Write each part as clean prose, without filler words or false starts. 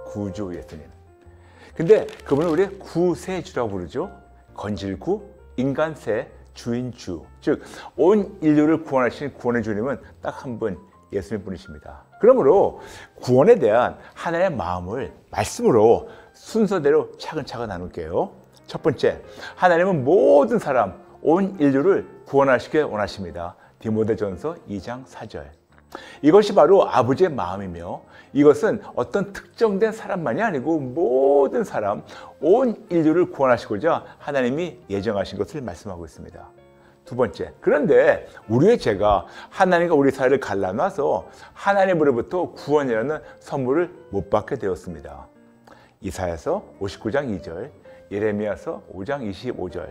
구주 예수님. 근데 그분은 우리 구세주라고 부르죠. 건질구, 인간세, 주인주. 즉 온 인류를 구원하신 구원의 주님은 딱 한 분, 예수님 분이십니다. 그러므로 구원에 대한 하나님의 마음을 말씀으로 순서대로 차근차근 나눌게요. 첫 번째, 하나님은 모든 사람, 온 인류를 구원하시길 원하십니다. 디모데전서 2장 4절. 이것이 바로 아버지의 마음이며 이것은 어떤 특정된 사람만이 아니고 모든 사람, 온 인류를 구원하시고자 하나님이 예정하신 것을 말씀하고 있습니다. 두 번째, 그런데 우리의 죄가 하나님과 우리 사이를 갈라놔서 하나님으로부터 구원이라는 선물을 못 받게 되었습니다. 이사야서 59장 2절, 예레미야서 5장 25절.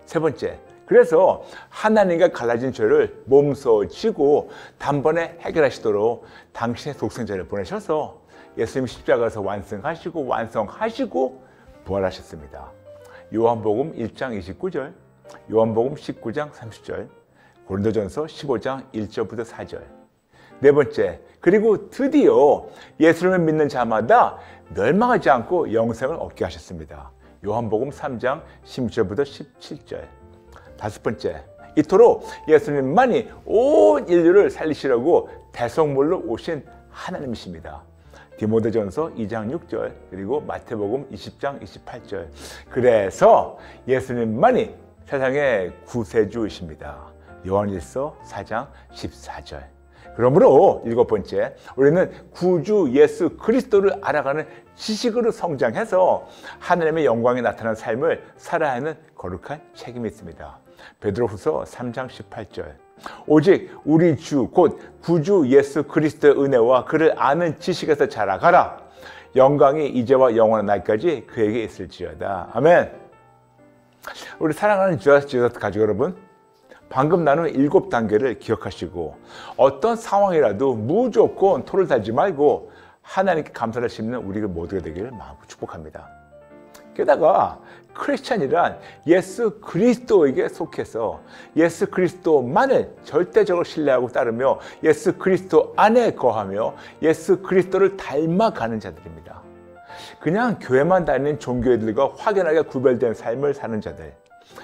세 번째, 그래서 하나님과 갈라진 죄를 몸소 지고 단번에 해결하시도록 당신의 독생자를 보내셔서 예수님 십자가에서 완성하시고 부활하셨습니다. 요한복음 1장 29절, 요한복음 19장 30절, 고린도전서 15장 1절부터 4절. 네 번째, 그리고 드디어 예수님을 믿는 자마다 멸망하지 않고 영생을 얻게 하셨습니다. 요한복음 3장 16절부터 17절. 다섯 번째, 이토록 예수님만이 온 인류를 살리시려고 대성물로 오신 하나님이십니다. 디모데전서 2장 6절, 그리고 마태복음 20장 28절. 그래서 예수님만이 세상의 구세주이십니다. 요한일서 4장 14절. 그러므로 일곱 번째, 우리는 구주 예수 그리스도를 알아가는 지식으로 성장해서 하나님의 영광이 나타나는 삶을 살아야 하는 거룩한 책임이 있습니다. 베드로후서 3장 18절. 오직 우리 주 곧 구주 예수 그리스도의 은혜와 그를 아는 지식에서 자라가라. 영광이 이제와 영원한 날까지 그에게 있을지어다. 아멘. 우리 사랑하는 지저스 가족 여러분, 방금 나눈 7단계를 기억하시고 어떤 상황이라도 무조건 토를 달지 말고 하나님께 감사를 심는 우리 모두가 되기를 마음으로 축복합니다. 게다가 크리스찬이란 예수 그리스도에게 속해서 예수 그리스도만을 절대적으로 신뢰하고 따르며 예수 그리스도 안에 거하며 예수 그리스도를 닮아가는 자들입니다. 그냥 교회만 다니는 종교인들과 확연하게 구별된 삶을 사는 자들.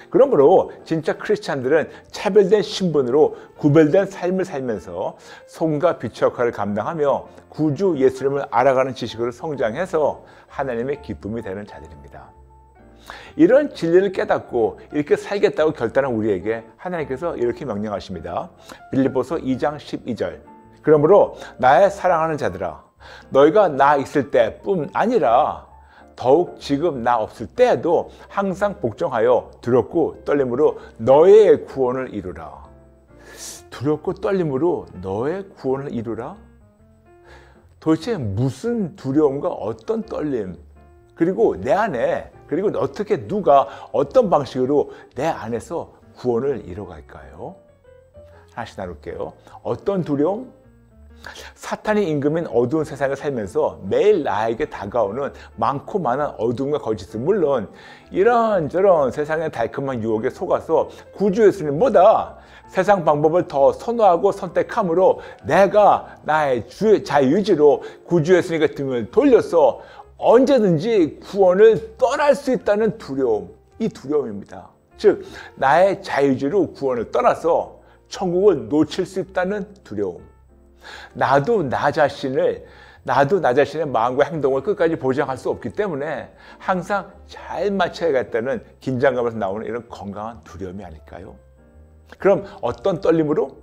그러므로 진짜 크리스찬들은 차별된 신분으로 구별된 삶을 살면서 소금과 빛의 역할을 감당하며 구주 예수님을 알아가는 지식으로 성장해서 하나님의 기쁨이 되는 자들입니다. 이런 진리를 깨닫고 이렇게 살겠다고 결단한 우리에게 하나님께서 이렇게 명령하십니다. 빌립보서 2장 12절. 그러므로 나의 사랑하는 자들아, 너희가 나 있을 때뿐 아니라 더욱 지금 나 없을 때에도 항상 복종하여 두렵고 떨림으로 너의 구원을 이루라. 두렵고 떨림으로 너의 구원을 이루라? 도대체 무슨 두려움과 어떤 떨림, 그리고 내 안에, 그리고 어떻게 누가 어떤 방식으로 내 안에서 구원을 이뤄갈까요? 하나씩 나눌게요. 어떤 두려움? 사탄이 임금인 어두운 세상을 살면서 매일 나에게 다가오는 많고 많은 어둠과 거짓은 물론 이런저런 세상의 달콤한 유혹에 속아서 구주 예수님보다 세상 방법을 더 선호하고 선택함으로 내가 나의 자유의지로 구주 예수님께 등을 돌려서 언제든지 구원을 떠날 수 있다는 두려움, 이 두려움입니다. 즉 나의 자유의지로 구원을 떠나서 천국을 놓칠 수 있다는 두려움. 나도 나 자신의 마음과 행동을 끝까지 보장할 수 없기 때문에 항상 잘 맞춰야겠다는 긴장감에서 나오는 이런 건강한 두려움이 아닐까요? 그럼 어떤 떨림으로?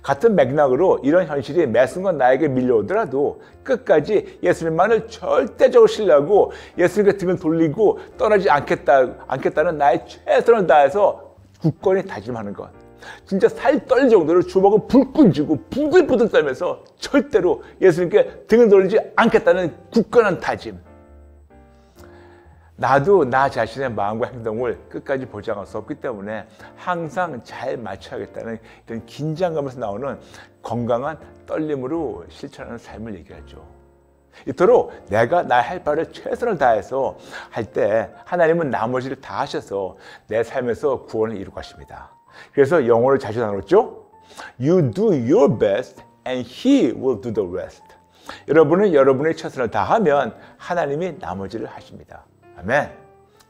같은 맥락으로 이런 현실이 매 순간 나에게 밀려오더라도 끝까지 예수님만을 절대적으로 신뢰하고 예수님께 등을 돌리고 떠나지 않겠다는 나의 최선을 다해서 굳건히 다짐하는 것. 진짜 살 떨릴 정도로 주먹을 불끈 쥐고 부들부들 떨면서 절대로 예수님께 등을 돌리지 않겠다는 굳건한 다짐. 나도 나 자신의 마음과 행동을 끝까지 보장할 수 없기 때문에 항상 잘 맞춰야겠다는 이런 긴장감에서 나오는 건강한 떨림으로 실천하는 삶을 얘기하죠. 이토록 내가 나의 할 바를 최선을 다해서 할 때 하나님은 나머지를 다 하셔서 내 삶에서 구원을 이루고 가십니다. 그래서 영어를 자주 나눴죠. You do your best and He will do the rest. 여러분은 여러분의 최선을 다하면 하나님이 나머지를 하십니다. 아멘.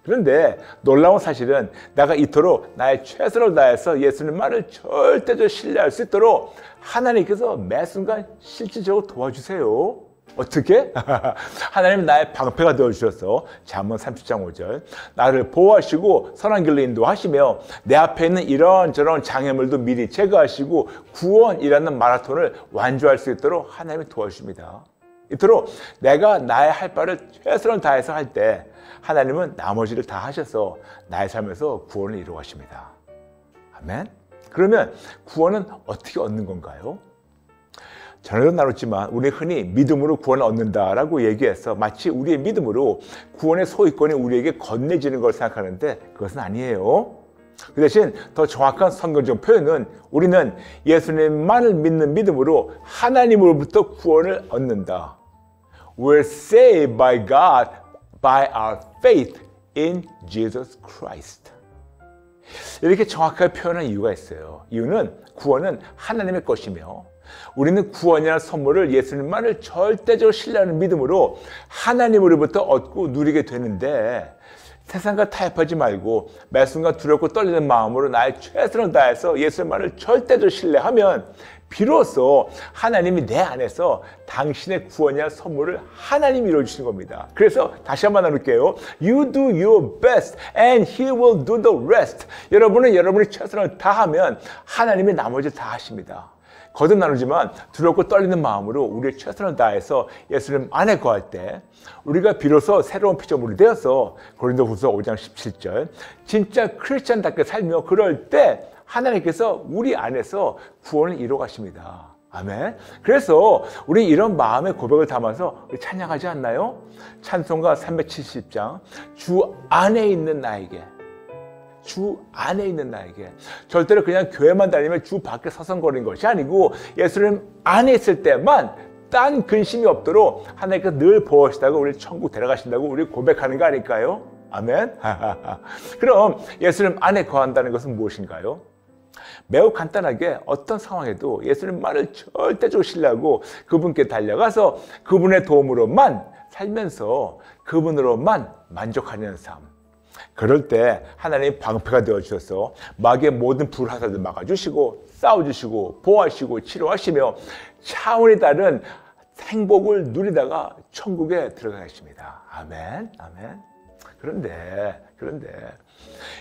그런데 놀라운 사실은 내가 이토록 나의 최선을 다해서 예수님 말을 절대적으로 신뢰할 수 있도록 하나님께서 매 순간 실질적으로 도와주세요. 어떻게? 하나님은 나의 방패가 되어주셔서 잠언 30장 5절 나를 보호하시고 선한 길로 인도하시며 내 앞에 있는 이런저런 장애물도 미리 제거하시고 구원이라는 마라톤을 완주할 수 있도록 하나님이 도와주십니다. 이토록 내가 나의 할 바를 최선을 다해서 할 때 하나님은 나머지를 다 하셔서 나의 삶에서 구원을 이루어 가십니다. 아멘. 그러면 구원은 어떻게 얻는 건가요? 전에도 나눴지만 우리 흔히 믿음으로 구원을 얻는다라고 얘기해서 마치 우리의 믿음으로 구원의 소유권이 우리에게 건네지는 걸 생각하는데 그것은 아니에요. 그 대신 더 정확한 선거적 표현은 우리는 예수님만을 믿는 믿음으로 하나님으로부터 구원을 얻는다. We're saved by God by our faith in Jesus Christ. 이렇게 정확하게 표현한 이유가 있어요. 이유는 구원은 하나님의 것이며 우리는 구원이라는 선물을 예수님만을 절대적으로 신뢰하는 믿음으로 하나님으로부터 얻고 누리게 되는데 세상과 타협하지 말고 매 순간 두렵고 떨리는 마음으로 나의 최선을 다해서 예수님만을 절대적으로 신뢰하면 비로소 하나님이 내 안에서 당신의 구원이라는 선물을 하나님이 이루어주시는 겁니다. 그래서 다시 한번 나눌게요. You do your best and He will do the rest. 여러분은 여러분의 최선을 다하면 하나님이 나머지를 다 하십니다. 거듭 나누지만 두렵고 떨리는 마음으로 우리의 최선을 다해서 예수님 안에 거할 때 우리가 비로소 새로운 피조물이 되어서 고린도후서 5장 17절 진짜 크리스찬답게 살며 그럴 때 하나님께서 우리 안에서 구원을 이루어 가십니다. 아멘. 그래서 우리 이런 마음의 고백을 담아서 찬양하지 않나요? 찬송가 370장 주 안에 있는 나에게 주 안에 있는 나에게 절대로 그냥 교회만 다니면 주 밖에 서성거리는 것이 아니고 예수님 안에 있을 때만 딴 근심이 없도록 하나님께서 늘 보호하시다가 우리 천국 데려가신다고 우리 고백하는 거 아닐까요? 아멘. 그럼 예수님 안에 거한다는 것은 무엇인가요? 매우 간단하게 어떤 상황에도 예수님 말을 절대적으로 신뢰하고 그분께 달려가서 그분의 도움으로만 살면서 그분으로만 만족하는 삶. 그럴 때 하나님이 방패가 되어주셔서 마귀의 모든 불화살들 막아주시고 싸워주시고 보호하시고 치료하시며 차원이 다른 행복을 누리다가 천국에 들어가 계십니다. 아멘. 아멘. 그런데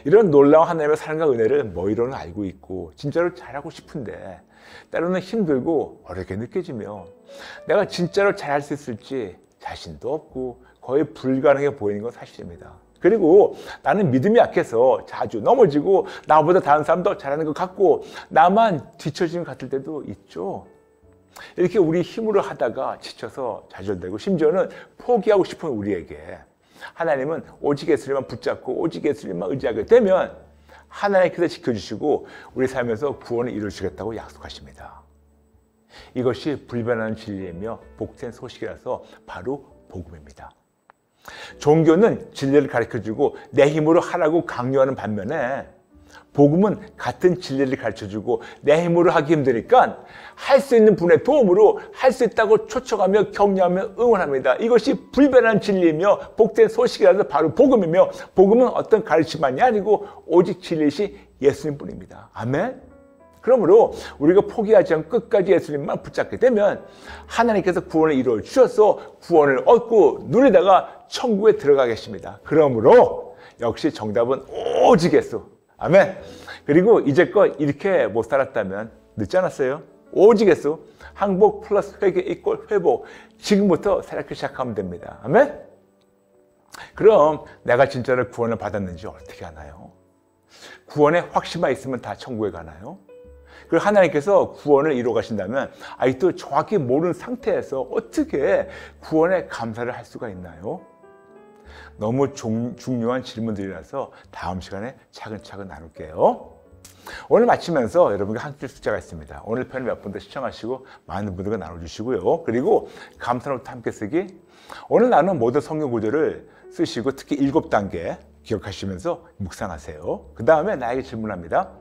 이런 놀라운 하나님의 사랑과 은혜를 머리로는 알고 있고 진짜로 잘하고 싶은데 때로는 힘들고 어렵게 느껴지며 내가 진짜로 잘할 수 있을지 자신도 없고 거의 불가능해 보이는 건 사실입니다. 그리고 나는 믿음이 약해서 자주 넘어지고 나보다 다른 사람도 잘하는 것 같고 나만 뒤처지는 것 같을 때도 있죠. 이렇게 우리 힘으로 하다가 지쳐서 좌절되고 심지어는 포기하고 싶은 우리에게 하나님은 오직 예수님만 붙잡고 오직 예수님만 의지하게 되면 하나님께서 지켜주시고 우리 삶에서 구원을 이루시겠다고 약속하십니다. 이것이 불변하는 진리이며 복된 소식이라서 바로 복음입니다. 종교는 진리를 가르쳐주고 내 힘으로 하라고 강요하는 반면에 복음은 같은 진리를 가르쳐주고 내 힘으로 하기 힘드니까 할 수 있는 분의 도움으로 할 수 있다고 초청하며 격려하며 응원합니다. 이것이 불변한 진리이며 복된 소식이라서 바로 복음이며 복음은 어떤 가르침만이 아니고 오직 진리이신 예수님뿐입니다. 아멘. 그러므로 우리가 포기하지 않고 끝까지 예수님만 붙잡게 되면 하나님께서 구원을 이루어 주셔서 구원을 얻고 누리다가 천국에 들어가 계십니다. 그러므로 역시 정답은 오직 예수. 아멘. 그리고 이제껏 이렇게 못 살았다면 늦지 않았어요. 오직 예수. 항복 플러스 회개 이꼴 회복. 지금부터 새롭게 시작하면 됩니다. 아멘. 그럼 내가 진짜로 구원을 받았는지 어떻게 하나요? 구원의 확신만 있으면 다 천국에 가나요? 그리고 하나님께서 구원을 이루어 가신다면 아직도 정확히 모르는 상태에서 어떻게 구원에 감사를 할 수가 있나요? 너무 중요한 질문들이라서 다음 시간에 차근차근 나눌게요. 오늘 마치면서 여러분께 한 줄 숙제가 있습니다. 오늘 편을 몇 분 더 시청하시고 많은 분들과 나눠주시고요. 그리고 감사노트 함께 쓰기. 오늘 나눈 모든 성경 구절을 쓰시고 특히 7단계 기억하시면서 묵상하세요. 그 다음에 나에게 질문합니다.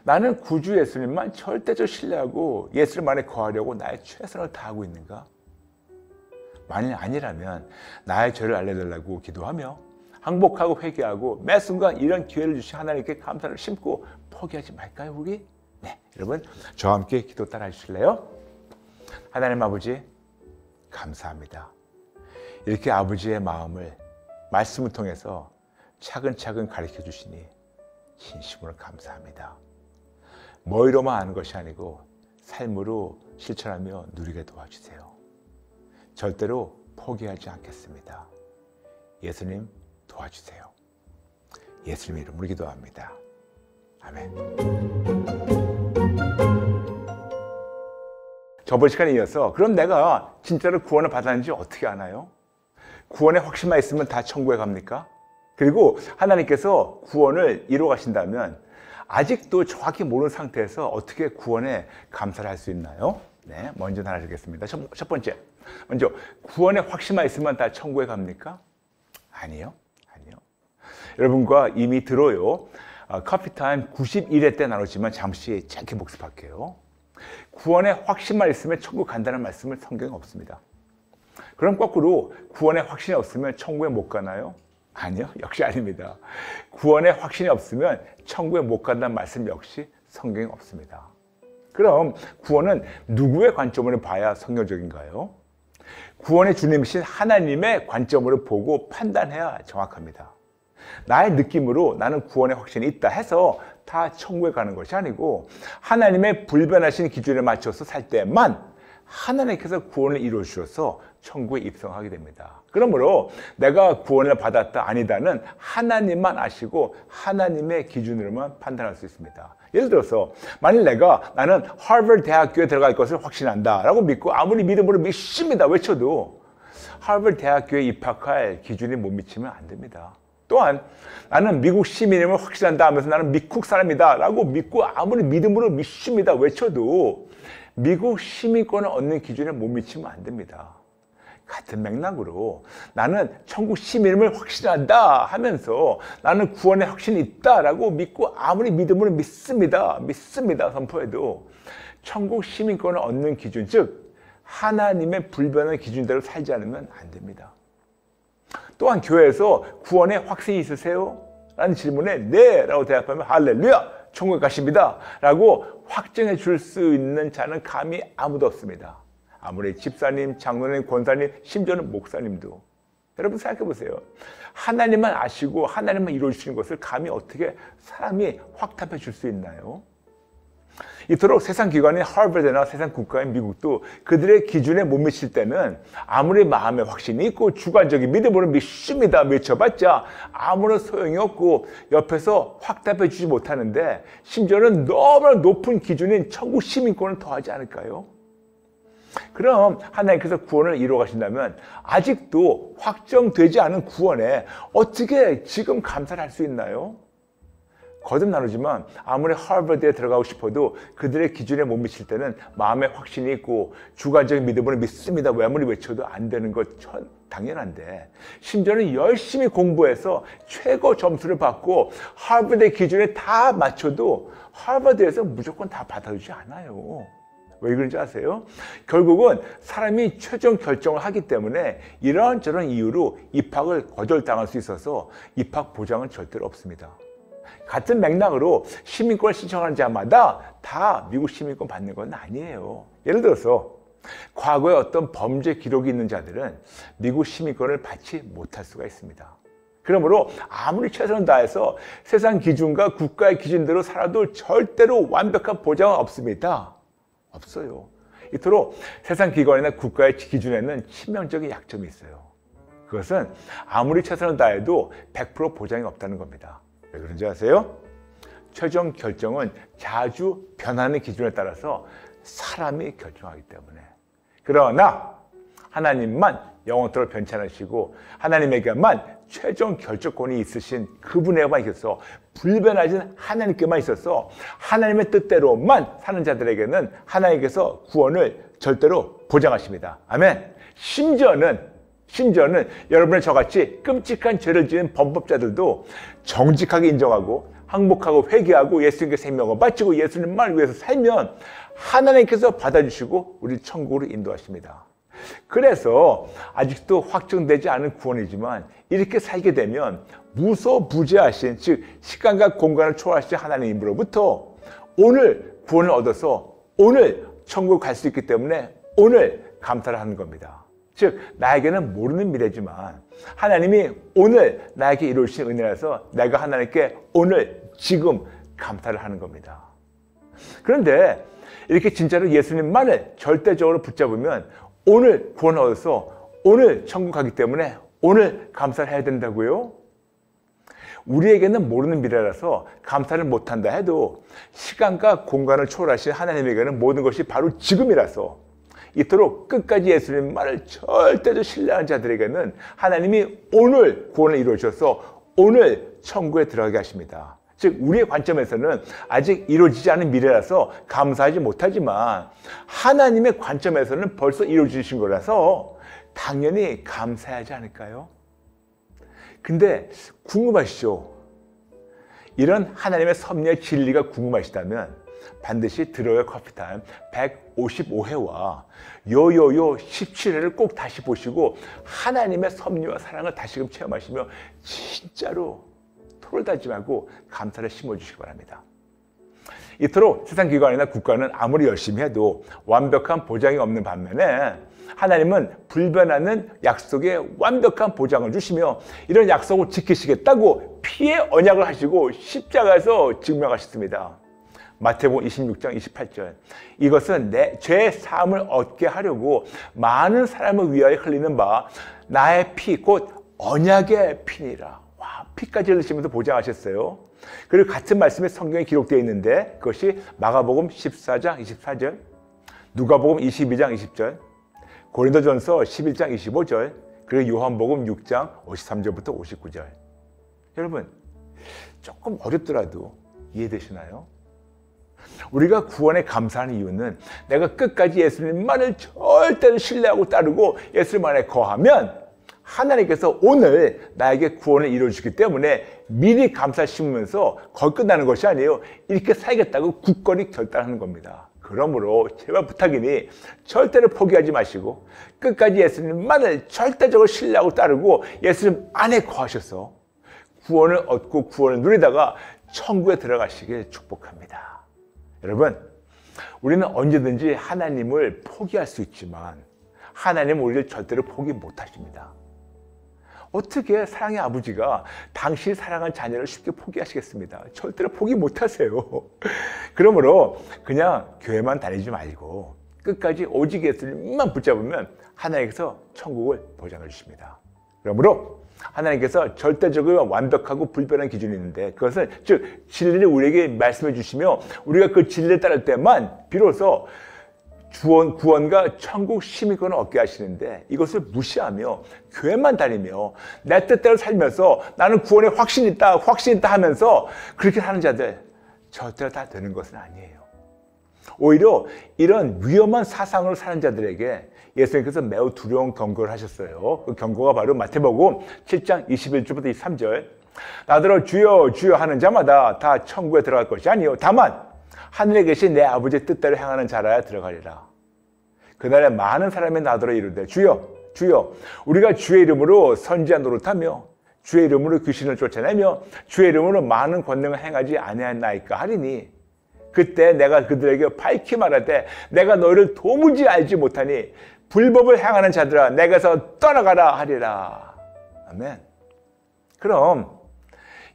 나는 구주 예수님만 절대적 신뢰하고 예수님 안에 거하려고 나의 최선을 다하고 있는가? 만일 아니라면 나의 죄를 알려달라고 기도하며 항복하고 회개하고 매 순간 이런 기회를 주신 하나님께 감사를 심고 포기하지 말까요, 우리? 네, 여러분 저와 함께 기도 따라 해주실래요? 하나님 아버지 감사합니다. 이렇게 아버지의 마음을 말씀을 통해서 차근차근 가르쳐 주시니 진심으로 감사합니다. 머리로만 아는 것이 아니고 삶으로 실천하며 누리게 도와주세요. 절대로 포기하지 않겠습니다. 예수님 도와주세요. 예수님 이름으로 기도합니다. 아멘. 저번 시간에 이어서 그럼 내가 진짜로 구원을 받았는지 어떻게 아나요? 구원의 확신만 있으면 다 천국에 갑니까? 그리고 하나님께서 구원을 이루어 가신다면 아직도 정확히 모르는 상태에서 어떻게 구원에 감사를 할 수 있나요? 네, 먼저 하나 드리겠습니다. 첫 번째, 먼저 구원의 확신만 있으면 다 천국에 갑니까? 아니요. 여러분과 이미 들어요. 커피타임 91회 때 나눴지만 잠시 짧게 복습할게요. 구원의 확신만 있으면 천국 간다는 말씀은 성경에 없습니다. 그럼 거꾸로 구원의 확신이 없으면 천국에 못 가나요? 아니요, 역시 아닙니다. 구원의 확신이 없으면 천국에 못 간다는 말씀 역시 성경에 없습니다. 그럼 구원은 누구의 관점으로 봐야 성경적인가요? 구원의 주님이신 하나님의 관점으로 보고 판단해야 정확합니다. 나의 느낌으로 나는 구원의 확신이 있다 해서 다 천국에 가는 것이 아니고 하나님의 불변하신 기준에 맞춰서 살 때만 하나님께서 구원을 이루어 주셔서 천국에 입성하게 됩니다. 그러므로 내가 구원을 받았다 아니다는 하나님만 아시고 하나님의 기준으로만 판단할 수 있습니다. 예를 들어서 만일 나는 하버드 대학교에 들어갈 것을 확신한다 라고 믿고 아무리 믿음으로 믿습니다 외쳐도 하버드 대학교에 입학할 기준이 못 미치면 안 됩니다. 또한 나는 미국 시민임을 확신한다 하면서 나는 미국 사람이다 라고 믿고 아무리 믿음으로 믿습니다 외쳐도 미국 시민권을 얻는 기준에 못 미치면 안 됩니다. 같은 맥락으로 나는 천국 시민임을 확신한다 하면서 나는 구원의 확신이 있다라고 믿고 아무리 믿음으로 믿습니다 선포해도 천국 시민권을 얻는 기준, 즉 하나님의 불변한 기준대로 살지 않으면 안 됩니다. 또한 교회에서 구원의 확신이 있으세요? 라는 질문에 네! 라고 대답하면 할렐루야! 천국에 가십니다! 라고 확정해 줄 수 있는 자는 감히 아무도 없습니다. 아무리 집사님, 장로님, 권사님, 심지어는 목사님도. 여러분 생각해 보세요. 하나님만 아시고 하나님만 이루어주시는 것을 감히 어떻게 사람이 확답해 줄 수 있나요? 이토록 세상 기관인 하버드나 세상 국가인 미국도 그들의 기준에 못 미칠 때는 아무리 마음의 확신이 있고 주관적인 믿음으로 믿습니다 외쳐봤자 아무런 소용이 없고 옆에서 확답해 주지 못하는데 심지어는 너무나 높은 기준인 천국 시민권을 더하지 않을까요? 그럼 하나님께서 구원을 이루어 가신다면 아직도 확정되지 않은 구원에 어떻게 지금 감사를 할 수 있나요? 거듭 나누지만 아무리 하버드에 들어가고 싶어도 그들의 기준에 못 미칠 때는 마음의 확신이 있고 주관적인 믿음으로 믿습니다 왜 아무리 외쳐도 안 되는 것 당연한데 심지어는 열심히 공부해서 최고 점수를 받고 하버드의 기준에 다 맞춰도 하버드에서 무조건 다 받아주지 않아요. 왜 그런지 아세요? 결국은 사람이 최종 결정을 하기 때문에 이런저런 이유로 입학을 거절당할 수 있어서 입학 보장은 절대로 없습니다. 같은 맥락으로 시민권을 신청하는 자마다 다 미국 시민권 받는 건 아니에요. 예를 들어서 과거에 어떤 범죄 기록이 있는 자들은 미국 시민권을 받지 못할 수가 있습니다. 그러므로 아무리 최선을 다해서 세상 기준과 국가의 기준대로 살아도 절대로 완벽한 보장은 없습니다. 없어요. 이토록 세상 기관이나 국가의 기준에는 치명적인 약점이 있어요. 그것은 아무리 최선을 다해도 100% 보장이 없다는 겁니다. 왜 그런지 아세요? 최종 결정은 자주 변하는 기준에 따라서 사람이 결정하기 때문에. 그러나 하나님만 영원토록 변치 않으시고 하나님에게만 최종 결정권이 있으신 그분에게만 있어서 불변하신 하나님께만 있어서 하나님의 뜻대로만 사는 자들에게는 하나님께서 구원을 절대로 보장하십니다. 아멘. 심지어는 여러분의 저같이 끔찍한 죄를 지은 범법자들도 정직하게 인정하고 항복하고 회개하고 예수님께 생명을 바치고 예수님만을 위해서 살면 하나님께서 받아주시고 우리 천국으로 인도하십니다. 그래서 아직도 확정되지 않은 구원이지만 이렇게 살게 되면 무소부재하신, 즉 시간과 공간을 초월하신 하나님으로부터 오늘 구원을 얻어서 오늘 천국 갈 수 있기 때문에 오늘 감사를 하는 겁니다. 즉 나에게는 모르는 미래지만 하나님이 오늘 나에게 이루신 은혜라서 내가 하나님께 오늘 지금 감사를 하는 겁니다. 그런데 이렇게 진짜로 예수님만을 절대적으로 붙잡으면 오늘 구원을 얻어서 오늘 천국 가기 때문에 오늘 감사를 해야 된다고요? 우리에게는 모르는 미래라서 감사를 못한다 해도 시간과 공간을 초월하신 하나님에게는 모든 것이 바로 지금이라서 이토록 끝까지 예수님 말을 절대로 신뢰하는 자들에게는 하나님이 오늘 구원을 이루어 주셔서 오늘 천국에 들어가게 하십니다. 즉 우리의 관점에서는 아직 이루어지지 않은 미래라서 감사하지 못하지만 하나님의 관점에서는 벌써 이루어지신 거라서 당연히 감사하지 않을까요? 근데 궁금하시죠? 이런 하나님의 섭리의 진리가 궁금하시다면 반드시 들어요 커피타임 155회와 요요요 17회를 꼭 다시 보시고 하나님의 섭리와 사랑을 다시금 체험하시며 진짜로 토를 다지 말고 감사를 심어주시기 바랍니다. 이토록 세상 기관이나 국가는 아무리 열심히 해도 완벽한 보장이 없는 반면에 하나님은 불변하는 약속에 완벽한 보장을 주시며 이런 약속을 지키시겠다고 피의 언약을 하시고 십자가에서 증명하셨습니다. 마태복음 26장 28절 이것은 내 죄 사함을 얻게 하려고 많은 사람을 위하여 흘리는 바 나의 피 곧 언약의 피니라. 와, 피까지 흘리시면서 보장하셨어요. 그리고 같은 말씀이 성경에 기록되어 있는데 그것이 마가복음 14장 24절 누가복음 22장 20절 고린도전서 11장 25절 그리고 요한복음 6장 53절부터 59절 여러분 조금 어렵더라도 이해되시나요? 우리가 구원에 감사하는 이유는 내가 끝까지 예수님만을 절대로 신뢰하고 따르고 예수님 안에 거하면 하나님께서 오늘 나에게 구원을 이루어주기 때문에 미리 감사 심으면서 거기 끝나는 것이 아니에요. 이렇게 살겠다고 굳건히 결단하는 겁니다. 그러므로 제발 부탁이니 절대로 포기하지 마시고 끝까지 예수님만을 절대적으로 신뢰하고 따르고 예수님 안에 거하셔서 구원을 얻고 구원을 누리다가 천국에 들어가시길 축복합니다. 여러분, 우리는 언제든지 하나님을 포기할 수 있지만 하나님은 우리를 절대로 포기 못하십니다. 어떻게 사랑의 아버지가 당신이 사랑한 자녀를 쉽게 포기하시겠습니다. 절대로 포기 못하세요. 그러므로 그냥 교회만 다니지 말고 끝까지 오직 예수님만 붙잡으면 하나님께서 천국을 보장해 주십니다. 그러므로 하나님께서 절대적으로 완벽하고 불변한 기준이 있는데 그것은 즉 진리를 우리에게 말씀해 주시며 우리가 그 진리를 따를 때만 비로소 구원과 천국 시민권을 얻게 하시는데 이것을 무시하며 교회만 다니며 내 뜻대로 살면서 나는 구원에 확신 있다 하면서 그렇게 사는 자들 절대로 다 되는 것은 아니에요. 오히려 이런 위험한 사상으로 사는 자들에게 예수님께서 매우 두려운 경고를 하셨어요. 그 경고가 바로 마태복음 7장 21절부터 23절 나더러 주여 주여 하는 자마다 다 천국에 들어갈 것이 아니요 다만 하늘에 계신 내 아버지의 뜻대로 행하는 자라야 들어가리라. 그날에 많은 사람이 나더러 이르되 주여 주여 우리가 주의 이름으로 선지자 노릇하며 주의 이름으로 귀신을 쫓아내며 주의 이름으로 많은 권능을 행하지 아니하나이까 하리니 그때 내가 그들에게 밝히 말하되 내가 너희를 도무지 알지 못하니 불법을 행하는 자들아 내게서 떠나가라 하리라. 아멘. 그럼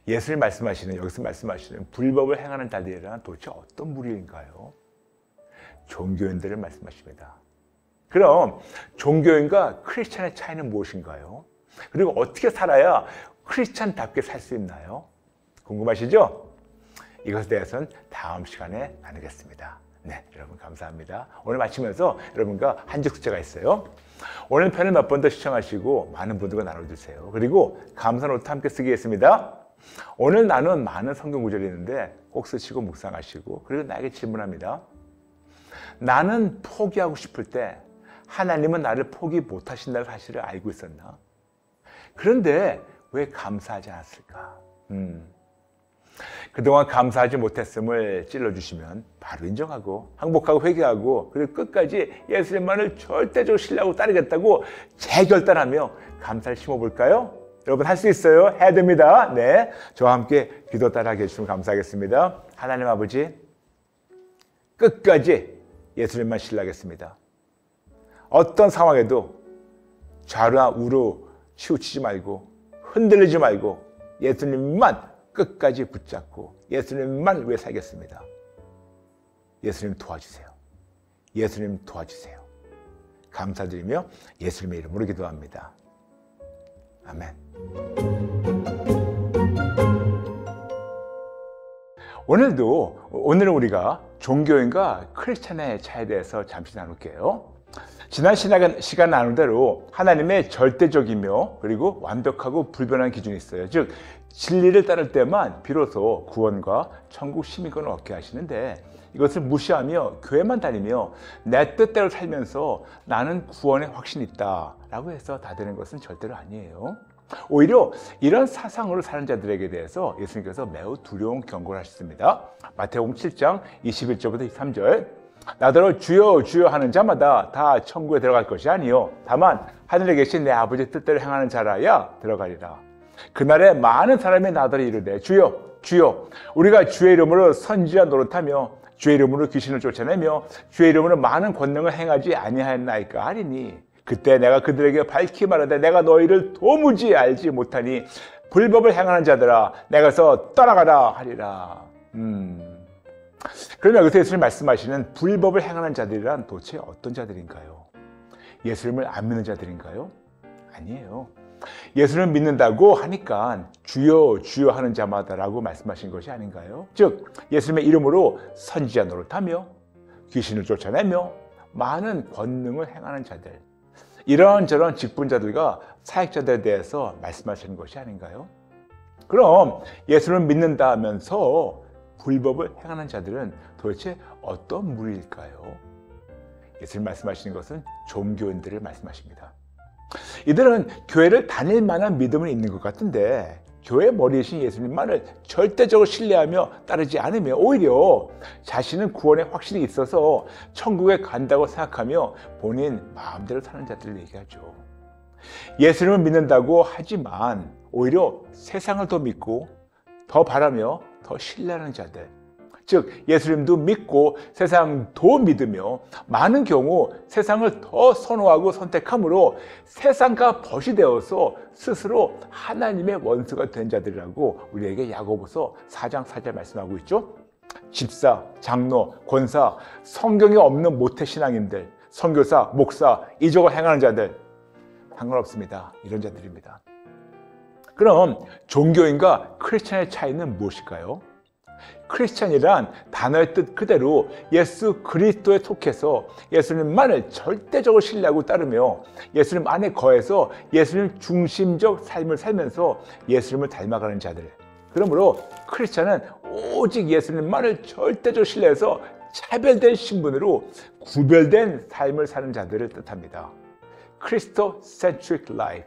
예수님 말씀하시는 여기서 말씀하시는 불법을 행하는 자들이란 도대체 어떤 무리인가요? 종교인들을 말씀하십니다. 그럼 종교인과 크리스찬의 차이는 무엇인가요? 그리고 어떻게 살아야 크리스찬답게 살 수 있나요? 궁금하시죠? 이것에 대해서는 다음 시간에 나누겠습니다. 네, 여러분 감사합니다. 오늘 마치면서 여러분과 한적 숙제가 있어요. 오늘 편을 몇 번 더 시청하시고 많은 분들과 나눠주세요. 그리고 감사 노트 함께 쓰겠습니다. 오늘 나눈 많은 성경 구절이 있는데 꼭 쓰시고 묵상하시고 그리고 나에게 질문합니다. 나는 포기하고 싶을 때 하나님은 나를 포기 못하신다는 사실을 알고 있었나? 그런데 왜 감사하지 않았을까? 그동안 감사하지 못했음을 찔러주시면 바로 인정하고 항복하고 회개하고 그리고 끝까지 예수님만을 절대적으로 신뢰하고 따르겠다고 재결단하며 감사를 심어볼까요? 여러분 할 수 있어요. 해야 됩니다. 네, 저와 함께 기도 따라하게 해주시면 감사하겠습니다. 하나님 아버지, 끝까지 예수님만 신뢰하겠습니다. 어떤 상황에도 좌우나 우로 치우치지 말고 흔들리지 말고 예수님만 끝까지 붙잡고 예수님만 위해 살겠습니다. 예수님 도와주세요. 예수님 도와주세요. 감사드리며 예수님의 이름으로 기도합니다. 아멘. 오늘은 우리가 종교인과 크리스찬의 차이에 대해서 잠시 나눌게요. 지난 시간 나눈 대로 하나님의 절대적이며 그리고 완벽하고 불변한 기준이 있어요. 즉 진리를 따를 때만 비로소 구원과 천국 시민권을 얻게 하시는데 이것을 무시하며 교회만 다니며 내 뜻대로 살면서 나는 구원에 확신이 있다 라고 해서 다 되는 것은 절대로 아니에요. 오히려 이런 사상으로 사는 자들에게 대해서 예수님께서 매우 두려운 경고를 하셨습니다. 마태복음 7장 21절부터 23절, 나더러 주여 주여 하는 자마다 다 천국에 들어갈 것이 아니요 다만 하늘에 계신 내 아버지 뜻대로 행하는 자라야 들어가리라. 그날에 많은 사람이 나더러 이르되 주여 주여 우리가 주의 이름으로 선지자 노릇하며 주의 이름으로 귀신을 쫓아내며 주의 이름으로 많은 권능을 행하지 아니하였나이까 하리니 그때 내가 그들에게 밝히 말하되 내가 너희를 도무지 알지 못하니 불법을 행하는 자들아 내가서 떠나가라 하리라. 그러면 여기서 예수님 말씀하시는 불법을 행하는 자들이란 도대체 어떤 자들인가요? 예수님을 안 믿는 자들인가요? 아니에요. 예수님을 믿는다고 하니까 주여 주여 하는 자마다라고 말씀하신 것이 아닌가요? 즉 예수님의 이름으로 선지자 노릇하며 귀신을 쫓아내며 많은 권능을 행하는 자들, 이런저런 직분자들과 사역자들에 대해서 말씀하시는 것이 아닌가요? 그럼 예수님을 믿는다 하면서 불법을 행하는 자들은 도대체 어떤 무리일까요? 예수님 말씀하시는 것은 종교인들을 말씀하십니다. 이들은 교회를 다닐 만한 믿음은 있는 것 같은데 교회 머리이신 예수님만을 절대적으로 신뢰하며 따르지 않으며 오히려 자신은 구원에 확신이 있어서 천국에 간다고 생각하며 본인 마음대로 사는 자들을 얘기하죠. 예수님을 믿는다고 하지만 오히려 세상을 더 믿고 더 바라며 더 신뢰하는 자들, 즉 예수님도 믿고 세상도 믿으며 많은 경우 세상을 더 선호하고 선택함으로 세상과 벗이 되어서 스스로 하나님의 원수가 된 자들이라고 우리에게 야고보서 4장 4절 말씀하고 있죠. 집사, 장로, 권사, 성경에 없는 모태신앙인들, 선교사, 목사, 이적을 행하는 자들 상관없습니다. 이런 자들입니다. 그럼 종교인과 크리스찬의 차이는 무엇일까요? 크리스찬이란 단어의 뜻 그대로 예수 그리스도에 속해서 예수님만을 절대적으로 신뢰하고 따르며 예수님 안에 거해서 예수님 중심적 삶을 살면서 예수님을 닮아가는 자들. 그러므로 크리스찬은 오직 예수님만을 절대적으로 신뢰해서 차별된 신분으로 구별된 삶을 사는 자들을 뜻합니다. 크리스토-센트릭 라이프,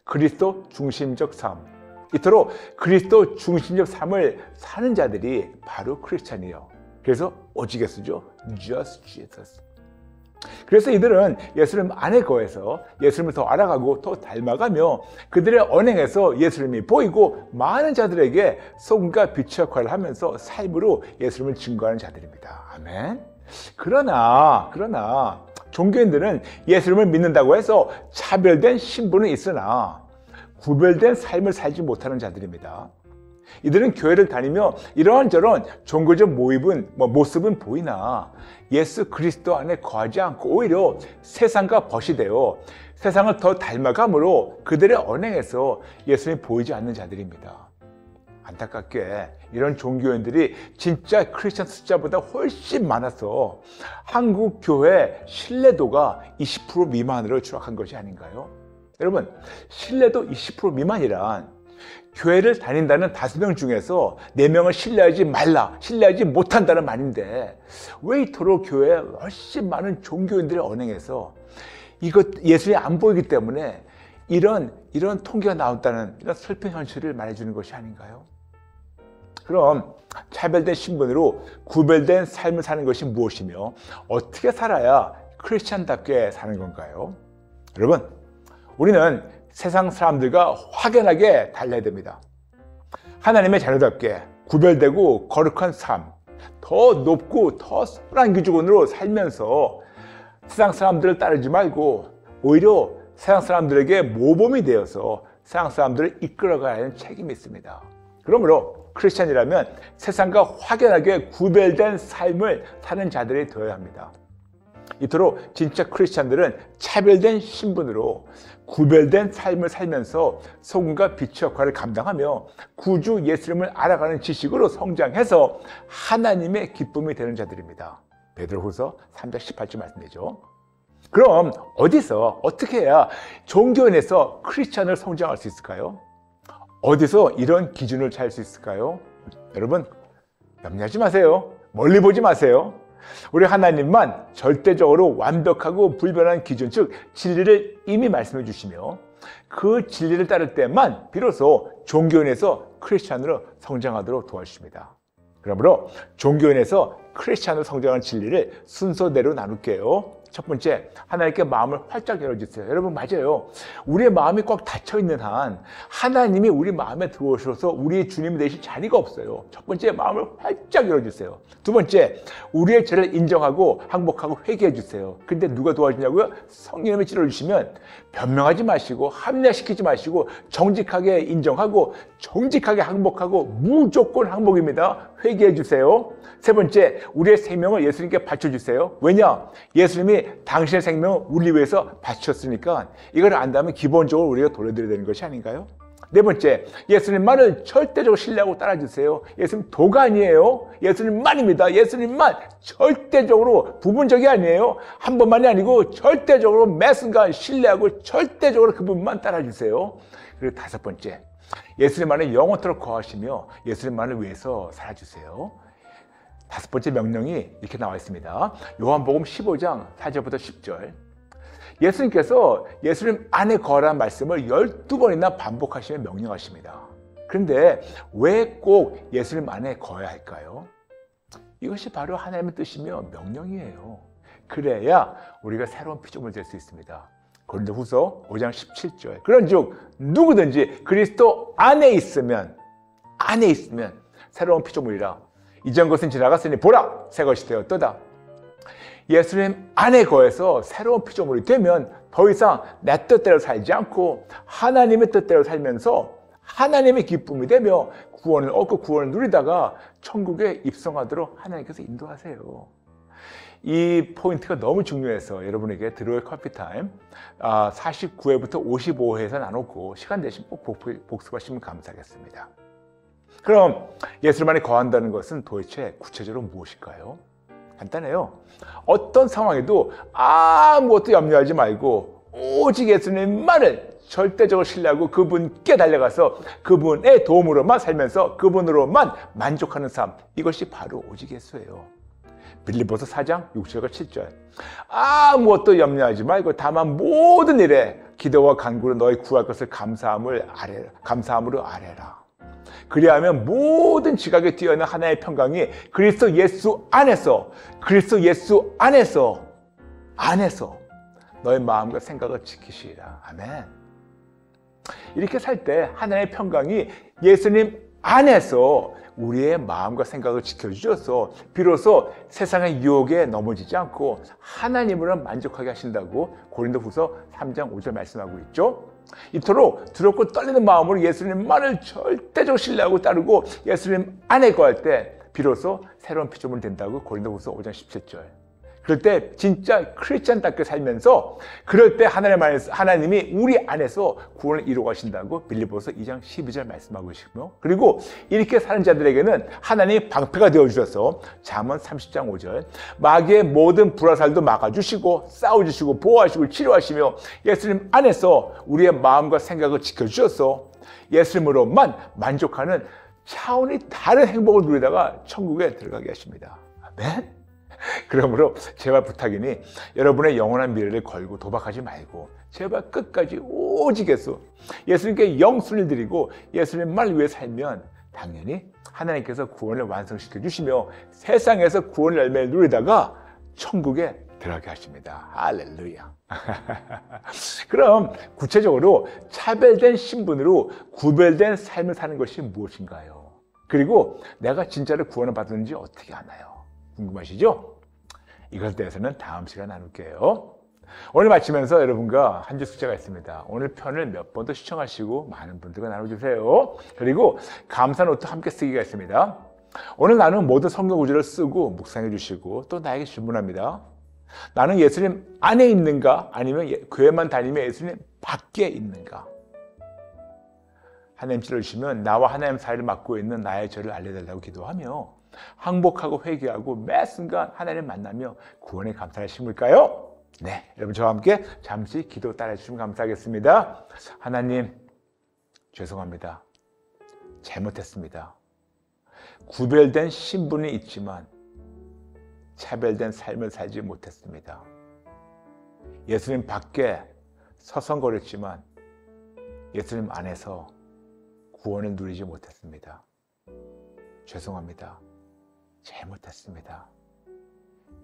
그리스도 중심적 삶. 이토록 그리스도 중심적 삶을 사는 자들이 바로 크리스찬이에요. 그래서 오직에 쓰죠. Just Jesus. 그래서 이들은 예수님 안에 거해서 예수님을 더 알아가고 더 닮아가며 그들의 언행에서 예수님이 보이고 많은 자들에게 소금과 빛의 역할을 하면서 삶으로 예수님을 증거하는 자들입니다. 아멘. 그러나 종교인들은 예수님을 믿는다고 해서 차별된 신분은 있으나 구별된 삶을 살지 못하는 자들입니다. 이들은 교회를 다니며 이런저런 종교적 모습은 보이나 예수 그리스도 안에 거하지 않고 오히려 세상과 벗이 되어 세상을 더 닮아감으로 그들의 언행에서 예수님이 보이지 않는 자들입니다. 안타깝게 이런 종교인들이 진짜 크리스천 숫자보다 훨씬 많아서 한국 교회 신뢰도가 20% 미만으로 추락한 것이 아닌가요? 여러분, 신뢰도 20% 미만이란 교회를 다닌다는 5명 중에서 4명을 신뢰하지 말라, 신뢰하지 못한다는 말인데 왜 이토록 교회에 훨씬 많은 종교인들의 언행에서 예수님이 안 보이기 때문에 이런 통계가 나온다는 이런 슬픈 현실을 말해주는 것이 아닌가요? 그럼 차별된 신분으로 구별된 삶을 사는 것이 무엇이며 어떻게 살아야 크리스찬답게 사는 건가요? 여러분, 우리는 세상 사람들과 확연하게 달라야 됩니다. 하나님의 자녀답게 구별되고 거룩한 삶, 더 높고 더 선한 기준으로 살면서 세상 사람들을 따르지 말고 오히려 세상 사람들에게 모범이 되어서 세상 사람들을 이끌어가야 하는 책임이 있습니다. 그러므로 크리스찬이라면 세상과 확연하게 구별된 삶을 사는 자들이 되어야 합니다. 이토록 진짜 크리스찬들은 차별된 신분으로 구별된 삶을 살면서 소금과 빛의 역할을 감당하며 구주 예수님을 알아가는 지식으로 성장해서 하나님의 기쁨이 되는 자들입니다. 베드로후서 3장 18절 말씀이죠. 그럼 어디서 어떻게 해야 종교인에서 크리스찬을 성장할 수 있을까요? 어디서 이런 기준을 찾을 수 있을까요? 여러분, 염려하지 마세요. 멀리 보지 마세요. 우리 하나님만 절대적으로 완벽하고 불변한 기준, 즉 진리를 이미 말씀해 주시며 그 진리를 따를 때만 비로소 종교인에서 크리스찬으로 성장하도록 도와주십니다. 그러므로 종교인에서 크리스찬으로 성장하는 진리를 순서대로 나눌게요. 첫 번째, 하나님께 마음을 활짝 열어주세요. 여러분, 맞아요. 우리의 마음이 꽉 닫혀있는 한 하나님이 우리 마음에 들어오셔서 우리의 주님이 되실 자리가 없어요. 첫 번째, 마음을 활짝 열어주세요. 두 번째, 우리의 죄를 인정하고 항복하고 회개해주세요. 근데 누가 도와주냐고요? 성령님이 찔러주시면 변명하지 마시고 합리화시키지 마시고 정직하게 인정하고 정직하게 항복하고 무조건 항복입니다. 회개해주세요. 세 번째, 우리의 생명을 예수님께 바쳐주세요. 왜냐? 예수님이 당신의 생명을 우리 위해서 바쳤으니까 이걸 안다면 기본적으로 우리가 돌려드려야 되는 것이 아닌가요? 네 번째, 예수님만을 절대적으로 신뢰하고 따라주세요. 예수님 도가 아니에요. 예수님만입니다. 예수님만 절대적으로 부분적이 아니에요. 한 번만이 아니고 절대적으로 매 순간 신뢰하고 절대적으로 그분만 따라주세요. 그리고 다섯 번째, 예수님만을 영원토록 거하시며 예수님만을 위해서 살아주세요. 다섯 번째 명령이 이렇게 나와 있습니다. 요한복음 15장 4절부터 10절. 예수님께서 예수님 안에 거하라는 말씀을 12번이나 반복하시며 명령하십니다. 그런데 왜 꼭 예수님 안에 거해야 할까요? 이것이 바로 하나님의 뜻이며 명령이에요. 그래야 우리가 새로운 피조물이 될 수 있습니다. 고린도후서 5장 17절. 그런즉 누구든지 그리스도 안에 있으면 새로운 피조물이라. 이전 것은 지나갔으니 보라, 새 것이 되었도다. 예수님 안에 거해서 새로운 피조물이 되면 더 이상 내 뜻대로 살지 않고 하나님의 뜻대로 살면서 하나님의 기쁨이 되며 구원을 얻고 구원을 누리다가 천국에 입성하도록 하나님께서 인도하세요. 이 포인트가 너무 중요해서 여러분에게 드로의 커피타임 49회부터 55회에서 나눴고 시간 되시면 꼭 복습하시면 감사하겠습니다. 그럼 예수님 안에 거한다는 것은 도대체 구체적으로 무엇일까요? 간단해요. 어떤 상황에도 아무것도 염려하지 말고 오직 예수님만을 절대적으로 신뢰하고 그분께 달려가서 그분의 도움으로만 살면서 그분으로만 만족하는 삶, 이것이 바로 오직 예수예요. 빌립보서 4장 6절과 7절. 아무것도 염려하지 말고 다만 모든 일에 기도와 간구로 너희 구할 것을 감사함으로 아뢰라. 그리하면 모든 지각에 뛰어난 하나의 평강이 그리스도 예수 안에서 너의 마음과 생각을 지키시리라. 아멘. 이렇게 살 때 하나의 평강이 예수님 안에서 우리의 마음과 생각을 지켜주셔서 비로소 세상의 유혹에 넘어지지 않고 하나님으로 만족하게 하신다고 고린도후서 3장 5절 말씀하고 있죠. 이토록 두렵고 떨리는 마음으로 예수님만을 절대적으로 신뢰하고 따르고 예수님 안에 거할 때 비로소 새로운 피조물이 된다고 고린도후서 5장 17절. 그럴 때 진짜 크리스찬답게 살면서 그럴 때 하나님이 우리 안에서 구원을 이루어 가신다고 빌립보서 2장 12절 말씀하고 계시고요. 그리고 이렇게 사는 자들에게는 하나님이 방패가 되어주셔서 잠언 30장 5절 마귀의 모든 불화살도 막아주시고 싸워주시고 보호하시고 치료하시며 예수님 안에서 우리의 마음과 생각을 지켜주셔서 예수님으로만 만족하는 차원이 다른 행복을 누리다가 천국에 들어가게 하십니다. 아멘. 그러므로 제발 부탁이니 여러분의 영원한 미래를 걸고 도박하지 말고 제발 끝까지 오직 예수님께 영순을 드리고 예수님만을 위해 살면 당연히 하나님께서 구원을 완성시켜 주시며 세상에서 구원의 열매를 누리다가 천국에 들어가게 하십니다. 할렐루야. 그럼 구체적으로 차별된 신분으로 구별된 삶을 사는 것이 무엇인가요? 그리고 내가 진짜로 구원을 받았는지 어떻게 아나요? 궁금하시죠? 이것에 대해서는 다음 시간에 나눌게요. 오늘 마치면서 여러분과 한 주 숙제가 있습니다. 오늘 편을 몇 번 더 시청하시고 많은 분들과 나눠주세요. 그리고 감사 노트 함께 쓰기가 있습니다. 오늘 나는 모든 성경 구절을 쓰고 묵상해 주시고 또 나에게 질문합니다. 나는 예수님 안에 있는가? 아니면 교회만 다니며 예수님 밖에 있는가? 하나님 찔러주시면 나와 하나님 사이를 맡고 있는 나의 죄를 알려달라고 기도하며 항복하고 회개하고 매 순간 하나님 만나며 구원의 감사를 심을까요? 네, 여러분 저와 함께 잠시 기도 따라해 주시면 감사하겠습니다. 하나님, 죄송합니다. 잘못했습니다. 구별된 신분이 있지만 차별된 삶을 살지 못했습니다. 예수님 밖에 서성거렸지만 예수님 안에서 구원을 누리지 못했습니다. 죄송합니다. 잘못했습니다.